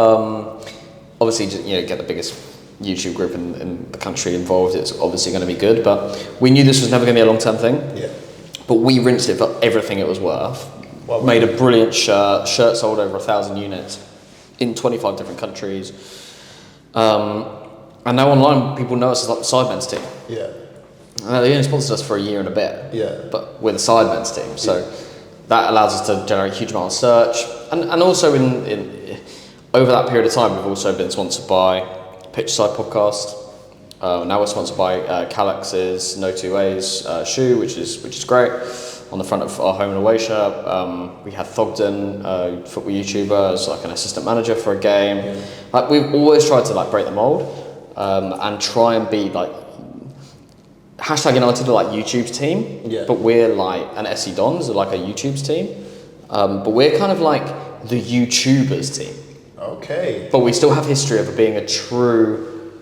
Obviously, get the biggest YouTube group in the country involved, it's obviously going to be good. But we knew this was never going to be a long-term thing. Yeah. But we rinsed it for everything it was worth. Well, made a brilliant shirt. Shirt sold over 1,000 units in 25 different countries. And now online, people know us as like the Sidemen's team. Yeah. They only sponsored us for a year and a bit. Yeah. But we're the Sidemen's team, so that allows us to generate a huge amount of search. And also in over that period of time, we've also been sponsored by Pitchside Podcast. Now we're sponsored by Calex's No Two Ways shoe, which is great. On the front of our home and away shirt, we had Thogden, football YouTuber, as like an assistant manager for a game. Yeah. Like we've always tried to like break the mold and try and be like #United are like YouTube's team, but we're like an SE Dons are like a YouTube's team, but we're kind of like the YouTubers team. Okay. But we still have history of being a true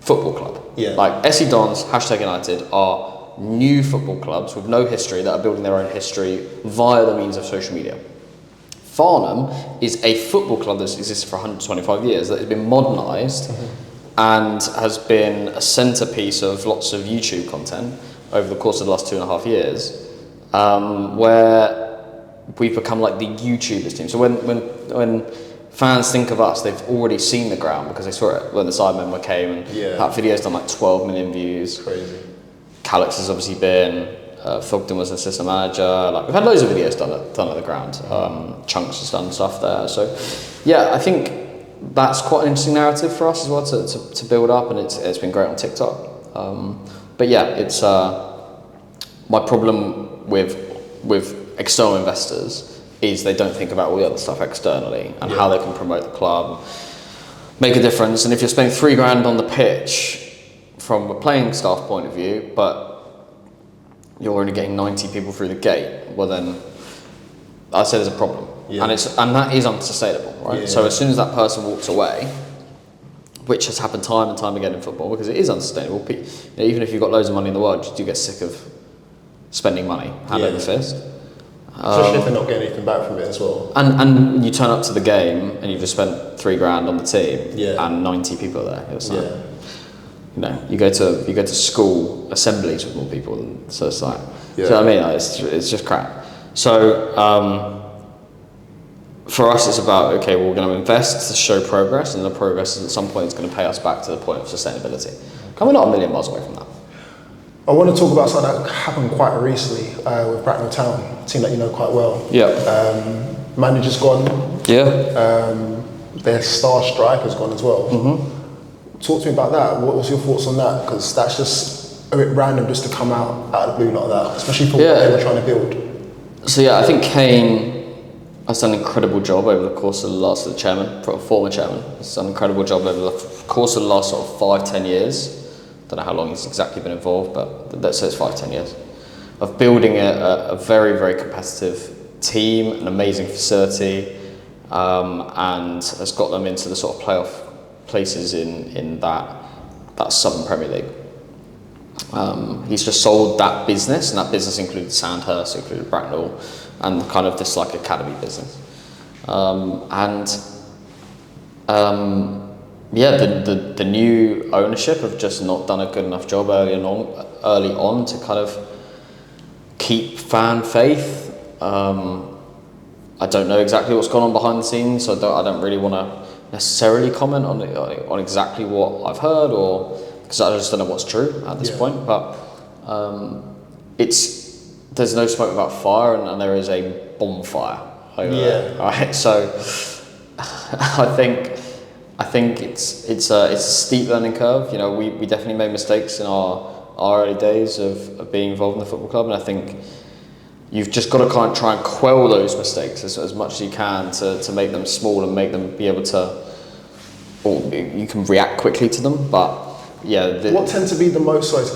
football club. Yeah. Like SE Dons, #United are new football clubs with no history that are building their own history via the means of social media. Farnham is a football club that's existed for 125 years that has been modernised and has been a centrepiece of lots of YouTube content over the course of the last 2.5 years, where we've become like the YouTubers team. So when fans think of us, they've already seen the ground because they saw it when the Sidemen came, and that video's done like 12 million views. Crazy. Calix has obviously been, Thogden was an assistant manager, like we've had loads of videos done at the ground. Chunks has done stuff there. So yeah, I think that's quite an interesting narrative for us as well to build up, and it's been great on TikTok. But yeah, it's my problem with external investors is they don't think about all the other stuff externally and how they can promote the club, make a difference. And if you're spending £3,000 on the pitch from a playing staff point of view, but you're only getting 90 people through the gate, well then I'd say there's a problem. And that is unsustainable, right? So as soon as that person walks away, which has happened time and time again in football, because it is unsustainable, even if you've got loads of money in the world, you do get sick of spending money hand over fist. Especially if they're not getting anything back from it as well. And you turn up to the game and you've just spent £3,000 on the team, and 90 people are there. It's like, you know, you go to school assemblies with more people, so it's like, do you know what I mean? Like, it's just crap. So for us, it's about, okay, well, we're going to invest to show progress, and the progress at some point is going to pay us back to the point of sustainability. And we're not a million miles away from that. I want to talk about something that happened quite recently with Bracknell Town, a team that you know quite well. Manager's gone. Their star striker's gone as well. Talk to me about that. What was your thoughts on that? Because that's just a bit random just to come out of the blue like that, especially for what they were trying to build. So I think Kane has done an incredible job over the course of the last, former chairman, has done an incredible job over the course of the last sort of 5-10 years. Don't know how long he's exactly been involved, but let's say it's 5-10 years of building a very, very competitive team, an amazing facility, and has got them into the sort of playoff places in that Southern Premier League. He's just sold that business, and that business included Sandhurst, included Bracknell, and kind of this like academy business. The new ownership have just not done a good enough job early on to kind of keep fan faith. I don't know exactly what's gone on behind the scenes, so I don't really want to necessarily comment on exactly what I've heard, or because I just don't know what's true at this point. But there's no smoke without fire, and there is a bonfire over there. Right, so I think it's a steep learning curve. You know, we definitely made mistakes in our early days of being involved in the football club, and I think you've just got to try and quell those mistakes as much as you can to make them small and make them be able to, or you can react quickly to them. But what tends to be the most, what's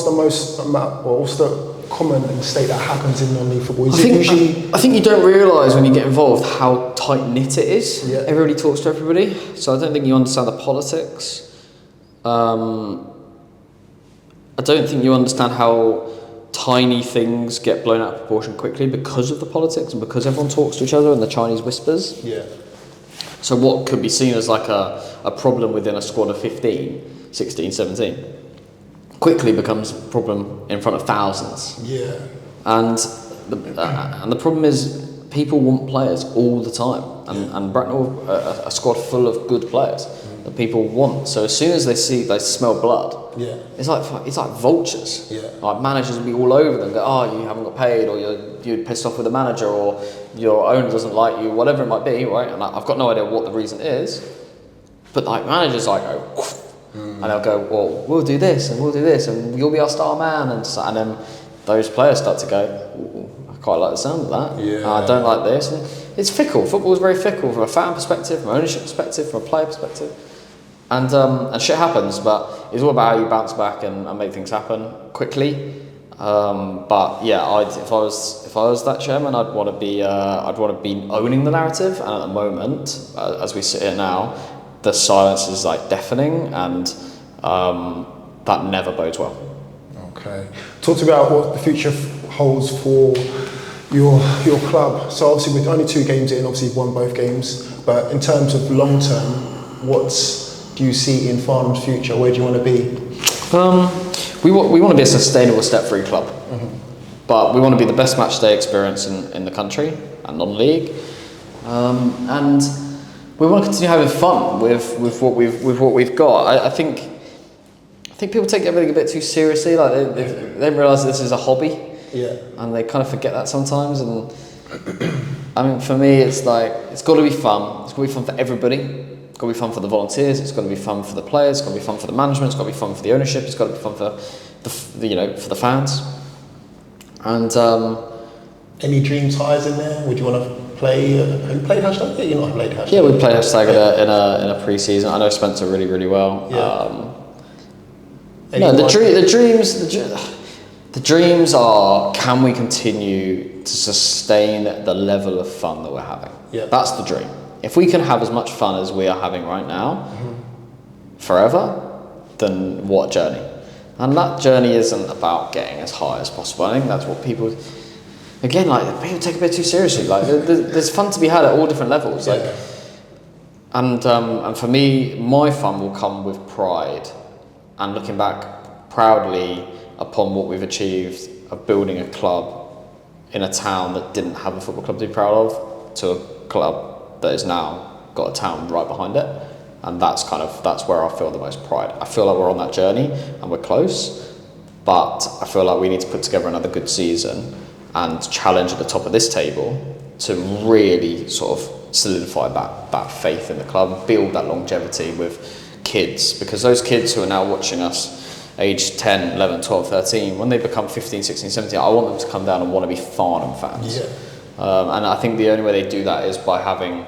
the common mistake that happens in non-league football? I think you don't realise when you get involved how tight-knit it is. Everybody talks to everybody, so I don't think you understand the politics. I don't think you understand how tiny things get blown out of proportion quickly because of the politics and because everyone talks to each other and the Chinese whispers. So what could be seen as like a problem within a squad of 15, 16, 17 quickly becomes a problem in front of thousands. Yeah. And the problem is people want players all the time, and Bracknell are a squad full of good players that people want. So as soon as they smell blood, it's like vultures. Yeah. Like managers will be all over them. Go, oh, you haven't got paid, or you're pissed off with the manager, or your owner doesn't like you, whatever it might be, right? And I've got no idea what the reason is, but like managers like go. And they'll go, well, we'll do this and we'll do this and you'll be our star man, and then those players start to go, ooh, I quite like the sound of that. Yeah. I don't like this. And it's fickle. Football is very fickle from a fan perspective, from an ownership perspective, from a player perspective, and shit happens. But it's all about how you bounce back and make things happen quickly. But yeah, if I was that chairman, I'd want to be owning the narrative. And at the moment, as we sit here now, the silence is like deafening, and that never bodes well. Okay. Talk to me about what the future holds for your club. So obviously with only 2 games in, obviously you've won both games, but in terms of long term, what do you see in Farnham's future? Where do you want to be? We want to be a sustainable step-free club, but we want to be the best match day experience in the country and non-league, and we want to continue having fun with what we've got. I think people take everything a bit too seriously. Like they realise this is a hobby, and they kind of forget that sometimes. And I mean, for me, it's like it's got to be fun. It's got to be fun for everybody. It's got to be fun for the volunteers. It's got to be fun for the players. It's got to be fun for the management. It's got to be fun for the ownership. It's got to be fun for for the fans. And any dream ties in there? Would you want to play? Have you played hashtag? Yeah, you're not played hashtag. Yeah, we played hashtag in a pre-season. I know Spencer really well. Yeah. No, the dreams are, can we continue to sustain the level of fun that we're having? Yeah. That's the dream. If we can have as much fun as we are having right now, forever, then what a journey. And that journey isn't about getting as high as possible. I think that's what people, again, like people take it a bit too seriously. Like there's fun to be had at all different levels. Like, and for me, my fun will come with pride and looking back proudly upon what we've achieved of building a club in a town that didn't have a football club to be proud of, to a club that has now got a town right behind it. And that's where I feel the most pride. I feel like we're on that journey and we're close, but I feel like we need to put together another good season and challenge at the top of this table to really sort of solidify that faith in the club, build that longevity with kids, because those kids who are now watching us age 10, 11, 12, 13, when they become 15, 16, 17, I want them to come down and want to be Farnham fans. And I think the only way they do that is by having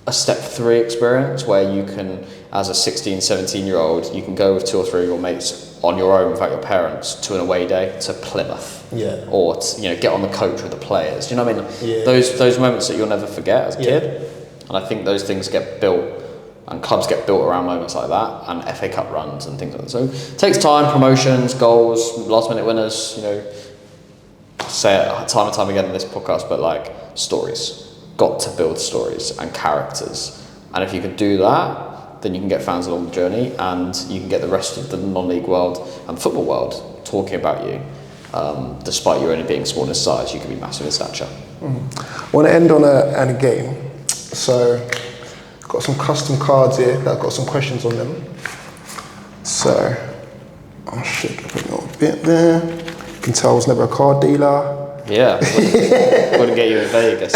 a step 3 experience where you can, as a 16, 17-year-old, you can go with 2 or 3 of your mates on your own without your parents to an away day to Plymouth, or to, get on the coach with the players. Do you know what I mean? Those moments that you'll never forget as a kid. And I think those things get built, and clubs get built around moments like that, and FA Cup runs and things like that. So it takes time, promotions, goals, last-minute winners. Say it time and time again in this podcast, but like stories. Got to build stories and characters, and if you can do that, then you can get fans along the journey, and you can get the rest of the non-league world and football world talking about you. Despite you only being small in size, you can be massive in stature. I want to end on a game. So, got some custom cards here that have got some questions on them. So, I'll shake up a little bit there. You can tell I was never a card dealer. Yeah, wouldn't get you in Vegas.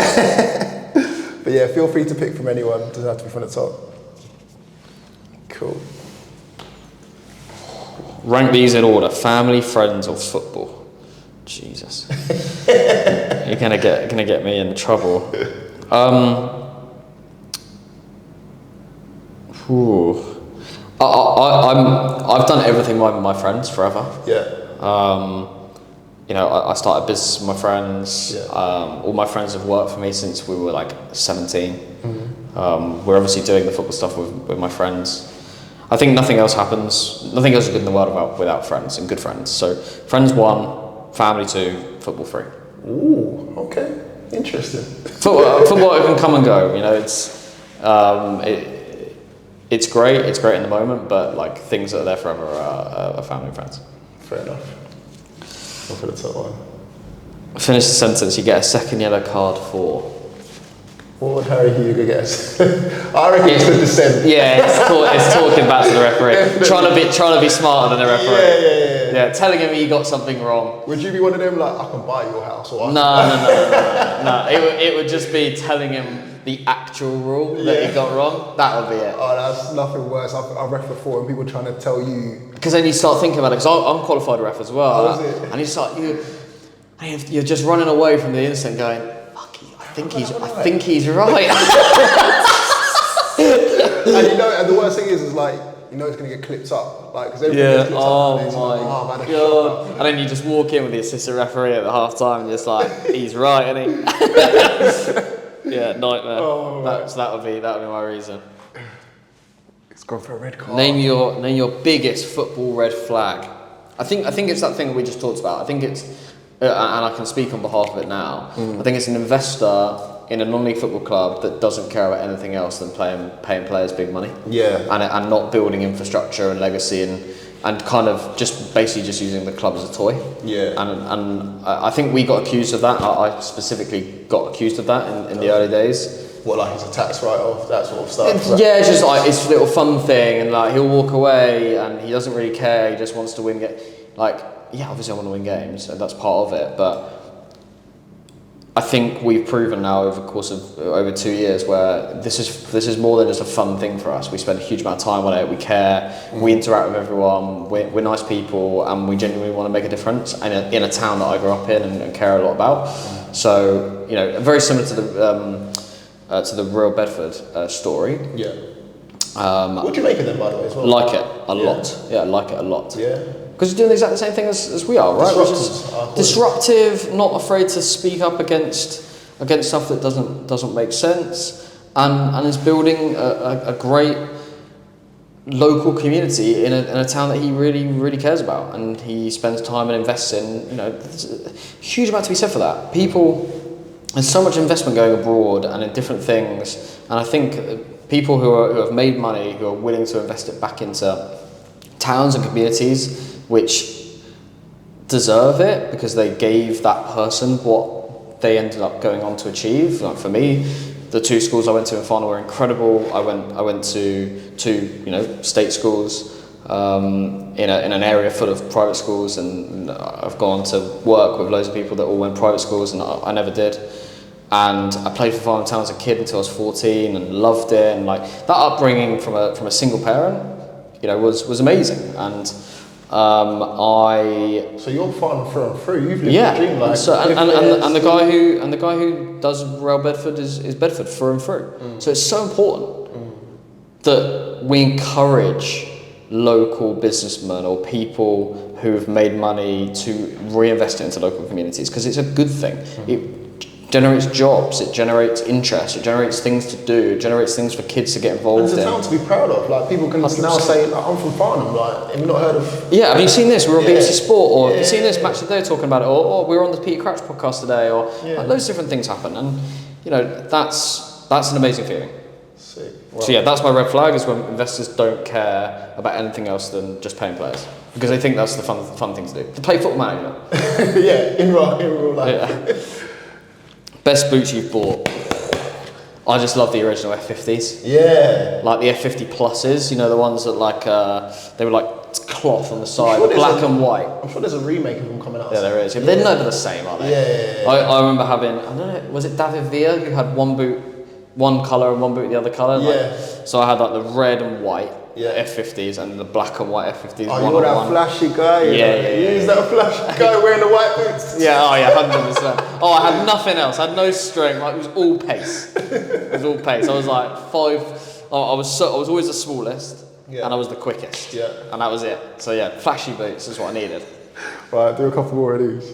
But yeah, feel free to pick from anyone. Doesn't have to be from the top. Cool. Rank these in order: family, friends, or football. Jesus, you're gonna get me in trouble. I've done everything with my friends forever. I started a business with my friends. All my friends have worked for me since we were like 17. We're obviously doing the football stuff with my friends. I think nothing else is good in the world without friends and good friends. So friends 1, family 2, football 3. Ooh, okay, interesting. Football can come and go. It's It's great in the moment, but like things that are there forever are family and friends. Fair enough. Go for the top one. Finish the sentence. You get a second yellow card for. What would Harry Hugo guess? I reckon it's the descent. Yeah, it's talking back to the referee, trying to be smarter than the referee. Yeah, telling him he got something wrong. Would you be one of them like, I can buy your house, or No. It would just be telling him the actual rule that he got wrong. That would be it. Oh, that's nothing worse. I've ref before and people trying to tell you. Because then you start thinking about it. Because I'm qualified ref as well. Oh, is it? And you start you're just running away from the instant, going, I think he's right. And the worst thing is like, it's going to get clipped up. Like, because everything gets clipped up. Oh my God. And then you just walk in with the assistant referee at the half time and just like, he's right, isn't he? Yeah, nightmare. So that would be my reason. It's gone for a red card. Name your biggest football red flag. I think it's that thing that we just talked about. I think it's, and I can speak on behalf of it now. I think it's an investor in a non-league football club that doesn't care about anything else than paying players big money. Yeah. And not building infrastructure and legacy and kind of just basically just using the club as a toy. Yeah. And I think we got accused of that. I specifically got accused of that in the early days. What, like it's a tax write-off, that sort of stuff? It's just like it's a little fun thing, and like he'll walk away and he doesn't really care. He just wants to win. Obviously I want to win games, and that's part of it. But I think we've proven now over the course of over 2 years where this is more than just a fun thing for us. We spend a huge amount of time on it. We care. We interact with everyone. We're nice people, and we genuinely want to make a difference. And in a town that I grew up in and care a lot about. So very similar to the Real Bedford story. Yeah. What do you make of them, by the way, as well? Like it a lot. Yeah, I like it a lot. Yeah. Because you're doing exactly the same thing as we are, right? Which is disruptive, not afraid to speak up against stuff that doesn't make sense, and is building a great local community in a town that he really, really cares about, and he spends time and invests in. There's a huge amount to be said for that. There's so much investment going abroad and in different things, and I think people who have made money, who are willing to invest it back into towns and communities which deserve it because they gave that person what they ended up going on to achieve. Like for me, the two schools I went to in Farnham were incredible. I went to two state schools in an area full of private schools, and I've gone to work with loads of people that all went private schools, and I never did. And I played for Farnham Town as a kid until I was 14 and loved it, and like that upbringing from a single parent, was amazing. And So you're Farnham through and through. You've lived the dream, like. And the guy who does Real Bedford is Bedford through and through. So it's so important that we encourage local businessmen or people who have made money to reinvest it into local communities, because it's a good thing. It generates jobs, it generates interest, it generates things to do, it generates things for kids to get involved in. And it's a town to be proud of. Like, people can 100%. Now say, I'm from Farnham, like, have you not heard of... Yeah, have you seen this? We're on BBC Sport, or have you seen this Match of the Day talking about it, or we were on the Peter Crouch podcast today, or like, loads of different things happen, and that's an amazing feeling. Sick. Wow. So that's my red flag, is when investors don't care about anything else than just paying players, because they think that's the fun thing to do. To play Football Manager. In real life. Yeah. Best boots you've bought. I just love the original F50s. Yeah. Like the F50 pluses, the ones that they were like cloth on the side, black and white. I'm sure there's a remake of them coming out. Yeah, there is. Yeah. They're never the same, are they? Yeah. I remember having, I don't know, was it David Villa who had one boot, one colour and one boot the other colour? Yeah. So I had like the red and white F50s and the black and white F50s. Oh, you were that flashy guy. Yeah. He's that flashy guy wearing the white boots. Yeah, 100%. Oh, I had nothing else. I had no strength. Like, it was all pace. I was like I was always the smallest, and I was the quickest. Yeah. And that was it. So flashy boots is what I needed. Right, do a couple more of these.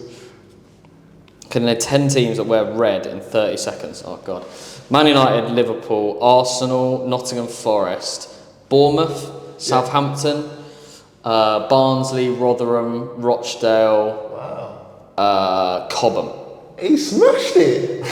Can name 10 teams that wear red in 30 seconds? Oh God. Man United, Liverpool, Arsenal, Nottingham Forest, Bournemouth, Southampton, Barnsley, Rotherham, Rochdale, Cobham. He smashed it.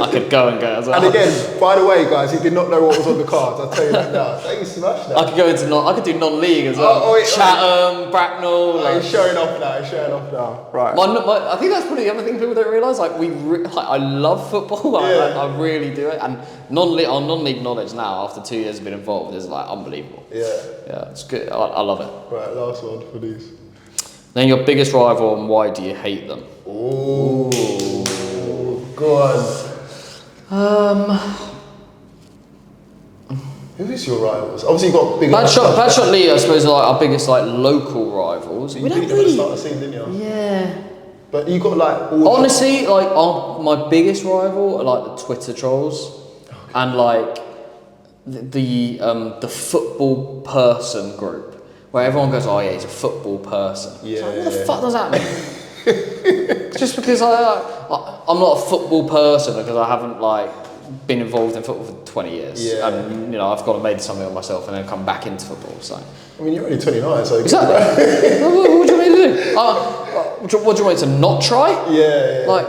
I could go and go as well. And again, by the way, guys, he did not know what was on the cards. I'll tell you that now. So he smashed that. I could go into I could do non-league as well. Chatham, Bracknell. He's showing off now. Right. I think that's probably the other thing people don't realise. Like I love football. I really do it. And non-league knowledge now, after 2 years of being involved, is like unbelievable. Yeah, it's good. I love it. Right, last one for these. Then your biggest rival and why do you hate them? Ooh, go on. Who is your rivals? Obviously, you've got big. Badshot Lee, I suppose, are like our biggest like local rivals. So you beat them at the start of the season, didn't you? Yeah. But you got like honestly, like my biggest rival are like the Twitter trolls, and like the football person group. Where everyone goes, oh yeah, he's a football person. Yeah. Like, what the fuck does that mean? Just because I'm not a football person because I haven't like been involved in football for 20 years. Yeah. And I've got to make something of myself and then come back into football. So. I mean, you're only 29, so exactly. What do you want me to do? What do you want me to not try? Yeah. Like.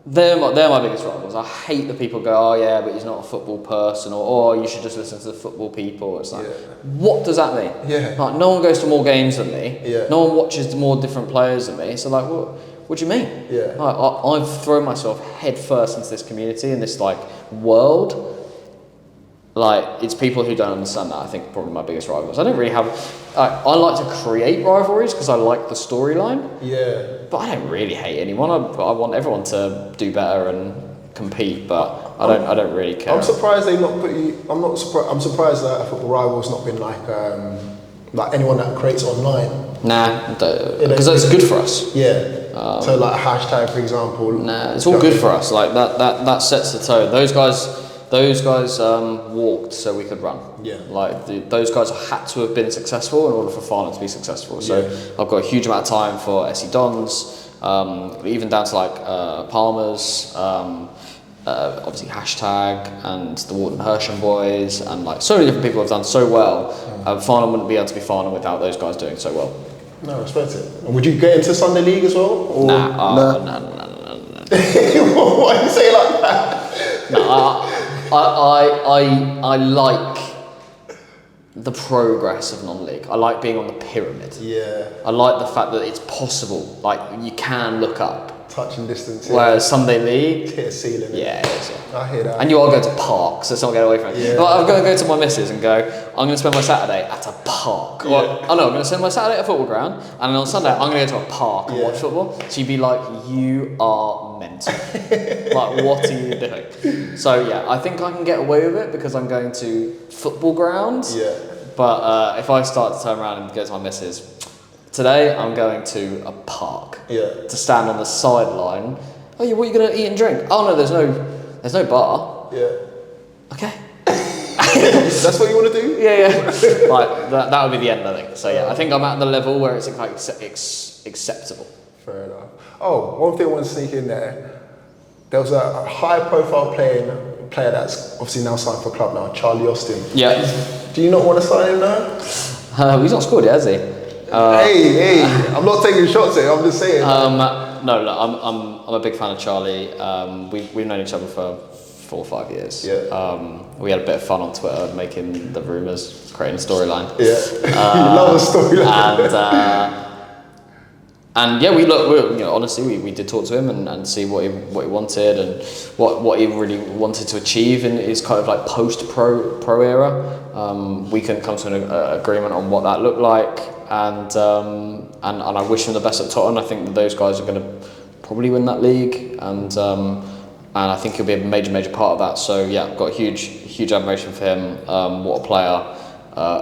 They're my biggest rivals. I hate the people go, oh yeah, but he's not a football person, or oh, you should just listen to the football people. It's like, what does that mean? Yeah. Like, no one goes to more games than me. Yeah. No one watches more different players than me. So like, what do you mean? Yeah. Like, I've thrown myself head first into this community and this like world. Like, it's people who don't understand that. I think probably my biggest rivals. I don't really have. I like to create rivalries because I like the storyline. Yeah. But I don't really hate anyone. I want everyone to do better and compete. But I don't really care. I'm surprised they not put you. I'm surprised that a football rival's not been like anyone that creates online. Nah, because that's good for us. Yeah. So like a hashtag, for example. Nah, it's all good for us. Like that sets the tone. Those guys walked so we could run. Yeah. Like those guys had to have been successful in order for Farnham to be successful. So I've got a huge amount of time for SE Dons, even down to like Palmer's, obviously hashtag and the Wharton Hersham boys and like so many different people have done so well. Farnham wouldn't be able to be Farnham without those guys doing so well. No, I respect it. And would you get into Sunday League as well? Or? No. Why do you say it like that? No, I like the progress of non-league. I like being on the pyramid. Yeah. I like the fact that it's possible. Like you can look up. Touching distance. Whereas Sunday League, hit a ceiling. Yeah, it is. I hear that. And you are going to parks, so let's not get away from it. Yeah. But I'm going to go to my missus and go, I'm going to spend my Saturday at a park. Yeah. Well, I'm going to spend my Saturday at a football ground, and then on Sunday I'm going to go to a park and watch football. So you'd be like, you are mental. Like, what are you doing? So yeah, I think I can get away with it because I'm going to football grounds. Yeah. But if I start to turn around and go to my missus, today I'm going to a park. Yeah. To stand on the sideline. Oh, yeah, what are you going to eat and drink? Oh no, there's no bar. Yeah. Okay. That's what you want to do? Yeah. Like that would be the end, I think. So yeah, I think I'm at the level where it's like acceptable. Fair enough. Oh, one thing I want to sneak in there. There was a high-profile player that's obviously now signed for a club now, Charlie Austin. Yeah. Do you not want to sign him now? He's not scored yet, has he? Hey, I'm not taking shots here. I'm just saying. No, I'm a big fan of Charlie. We've known each other for 4 or 5 years. Yeah. We had a bit of fun on Twitter making the rumours, creating a storyline. Yeah. You love a storyline. And yeah, honestly, we did talk to him and see what he wanted and what he really wanted to achieve in his kind of like post pro era. We couldn't come to an agreement on what that looked like, and I wish him the best at Tottenham. I think that those guys are going to probably win that league, and I think he'll be a major part of that. So yeah, I've got huge admiration for him. What a player.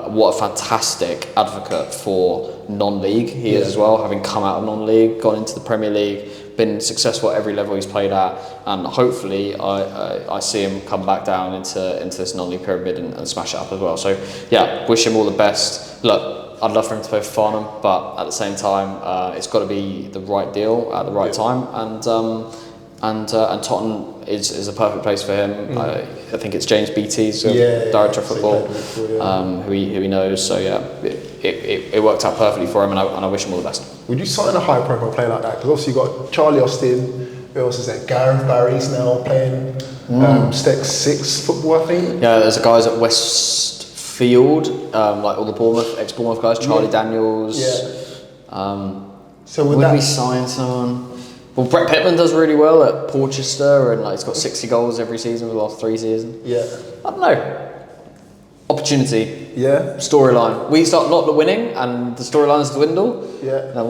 What a fantastic advocate for non-league he is as well, having come out of non-league, gone into the Premier League, been successful at every level he's played at, and hopefully I see him come back down into this non-league pyramid and smash it up as well. So yeah, wish him all the best. Look, I'd love for him to play for Farnham, but at the same time, it's got to be the right deal at the right time, and Tottenham is a perfect place for him. I think it's James Beattie's director of football, who he knows. So yeah, it worked out perfectly for him, and I wish him all the best. Would you sign a high-profile player like that? Because obviously you've got Charlie Austin, Who else is there? Gareth Barry's now playing Step 6 football, I think. Yeah, there's guys at Westfield, like all the ex-Bournemouth guys, Charlie Daniels. Yeah. So would we sign someone? Well, Brett Pittman does really well at Portchester, and like he's got 60 goals every season for the last 3 seasons. Yeah. I don't know. Opportunity. Yeah. Storyline. We start not winning, and the storylines dwindle. Yeah. Now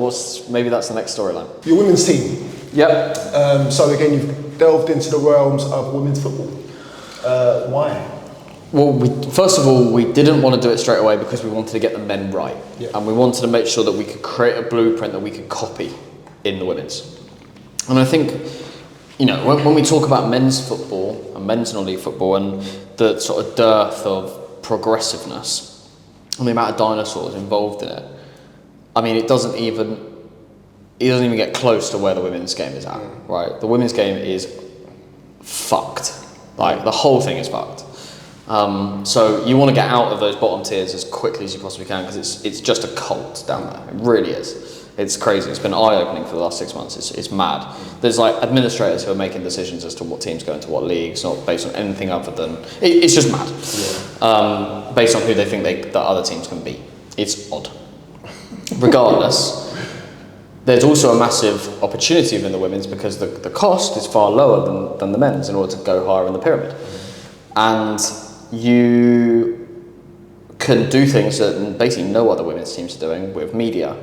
maybe that's the next storyline. Your women's team. Yep. So again, you've delved into the realms of women's football. Why? Well, first of all, we didn't want to do it straight away because we wanted to get the men right, and we wanted to make sure that we could create a blueprint that we could copy in the women's. And I think, you know, when we talk about men's football and men's non-league football and the sort of dearth of progressiveness and the amount of dinosaurs involved in it, I mean, it doesn't even get close to where the women's game is at, right? The women's game is fucked. Like, the whole thing is fucked. So you want to get out of those bottom tiers as quickly as you possibly can because it's just a cult down there. It really is. It's crazy. It's been eye-opening for the last 6 months. It's mad. There's like administrators who are making decisions as to what teams go into what leagues, not based on anything other than it's just mad. Yeah. Based on who they think that other teams can beat. It's odd. Regardless, there's also a massive opportunity within the women's because the cost is far lower than the men's in order to go higher in the pyramid, and you can do things that basically no other women's teams are doing with media.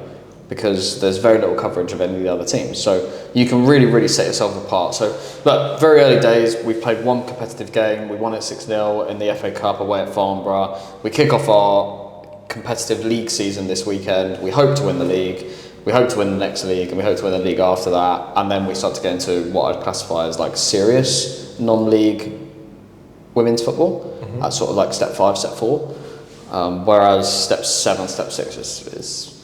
Because there's very little coverage of any of the other teams. So you can really, really set yourself apart. So, look, very early days, we played one competitive game. We won it 6-0 in the FA Cup away at Farnham. We kick off our competitive league season this weekend. We hope to win the league. We hope to win the next league. And we hope to win the league after that. And then we start to get into what I'd classify as like serious non-league women's football. That's sort of like step 5, step 4. Whereas step 7, step 6 is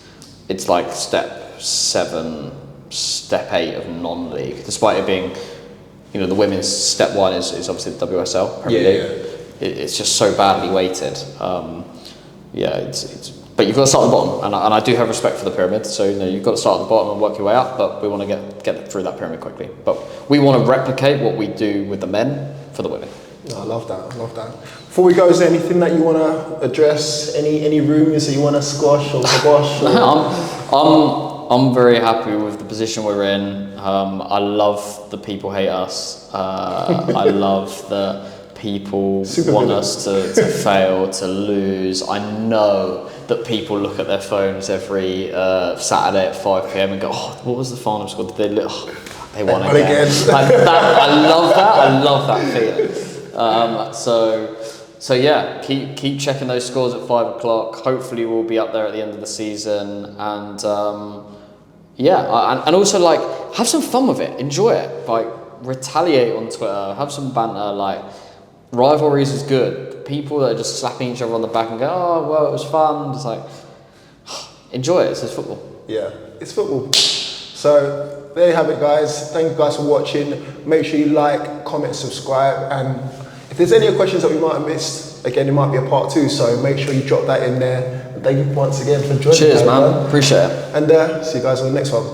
it's like step 7, step 8 of non-league, despite it being, you know, the women's step 1 is obviously the WSL Premier League. It's just so badly weighted. But you've got to start at the bottom, and I do have respect for the pyramid. So you know you've got to start at the bottom and work your way up. But we want to get through that pyramid quickly. But we want to replicate what we do with the men for the women. No, I love that. Before we go, is there anything that you want to address? Any rumours that you want to squash or kibosh? I'm very happy with the position we're in. I love that people hate us. I love that people want us to fail, to lose. I know that people look at their phones every Saturday at 5 p.m. and go, "Oh, what was the Farnham score? Did they look? Oh, they won again." Like that, I love that. I love that feeling. So yeah, keep checking those scores at 5 o'clock. Hopefully we'll be up there at the end of the season, and and also like have some fun with it, enjoy it, like retaliate on Twitter, have some banter. Like rivalries is good. People that are just slapping each other on the back and go, "Oh well, it was fun." It's like enjoy it. It's just football. Yeah, it's football. So there you have it, guys. Thank you guys for watching. Make sure you like, comment, subscribe, and if there's any questions that we might have missed, again, it might be a part 2, so make sure you drop that in there. And thank you once again for joining. Cheers, man. Appreciate it. And see you guys on the next one.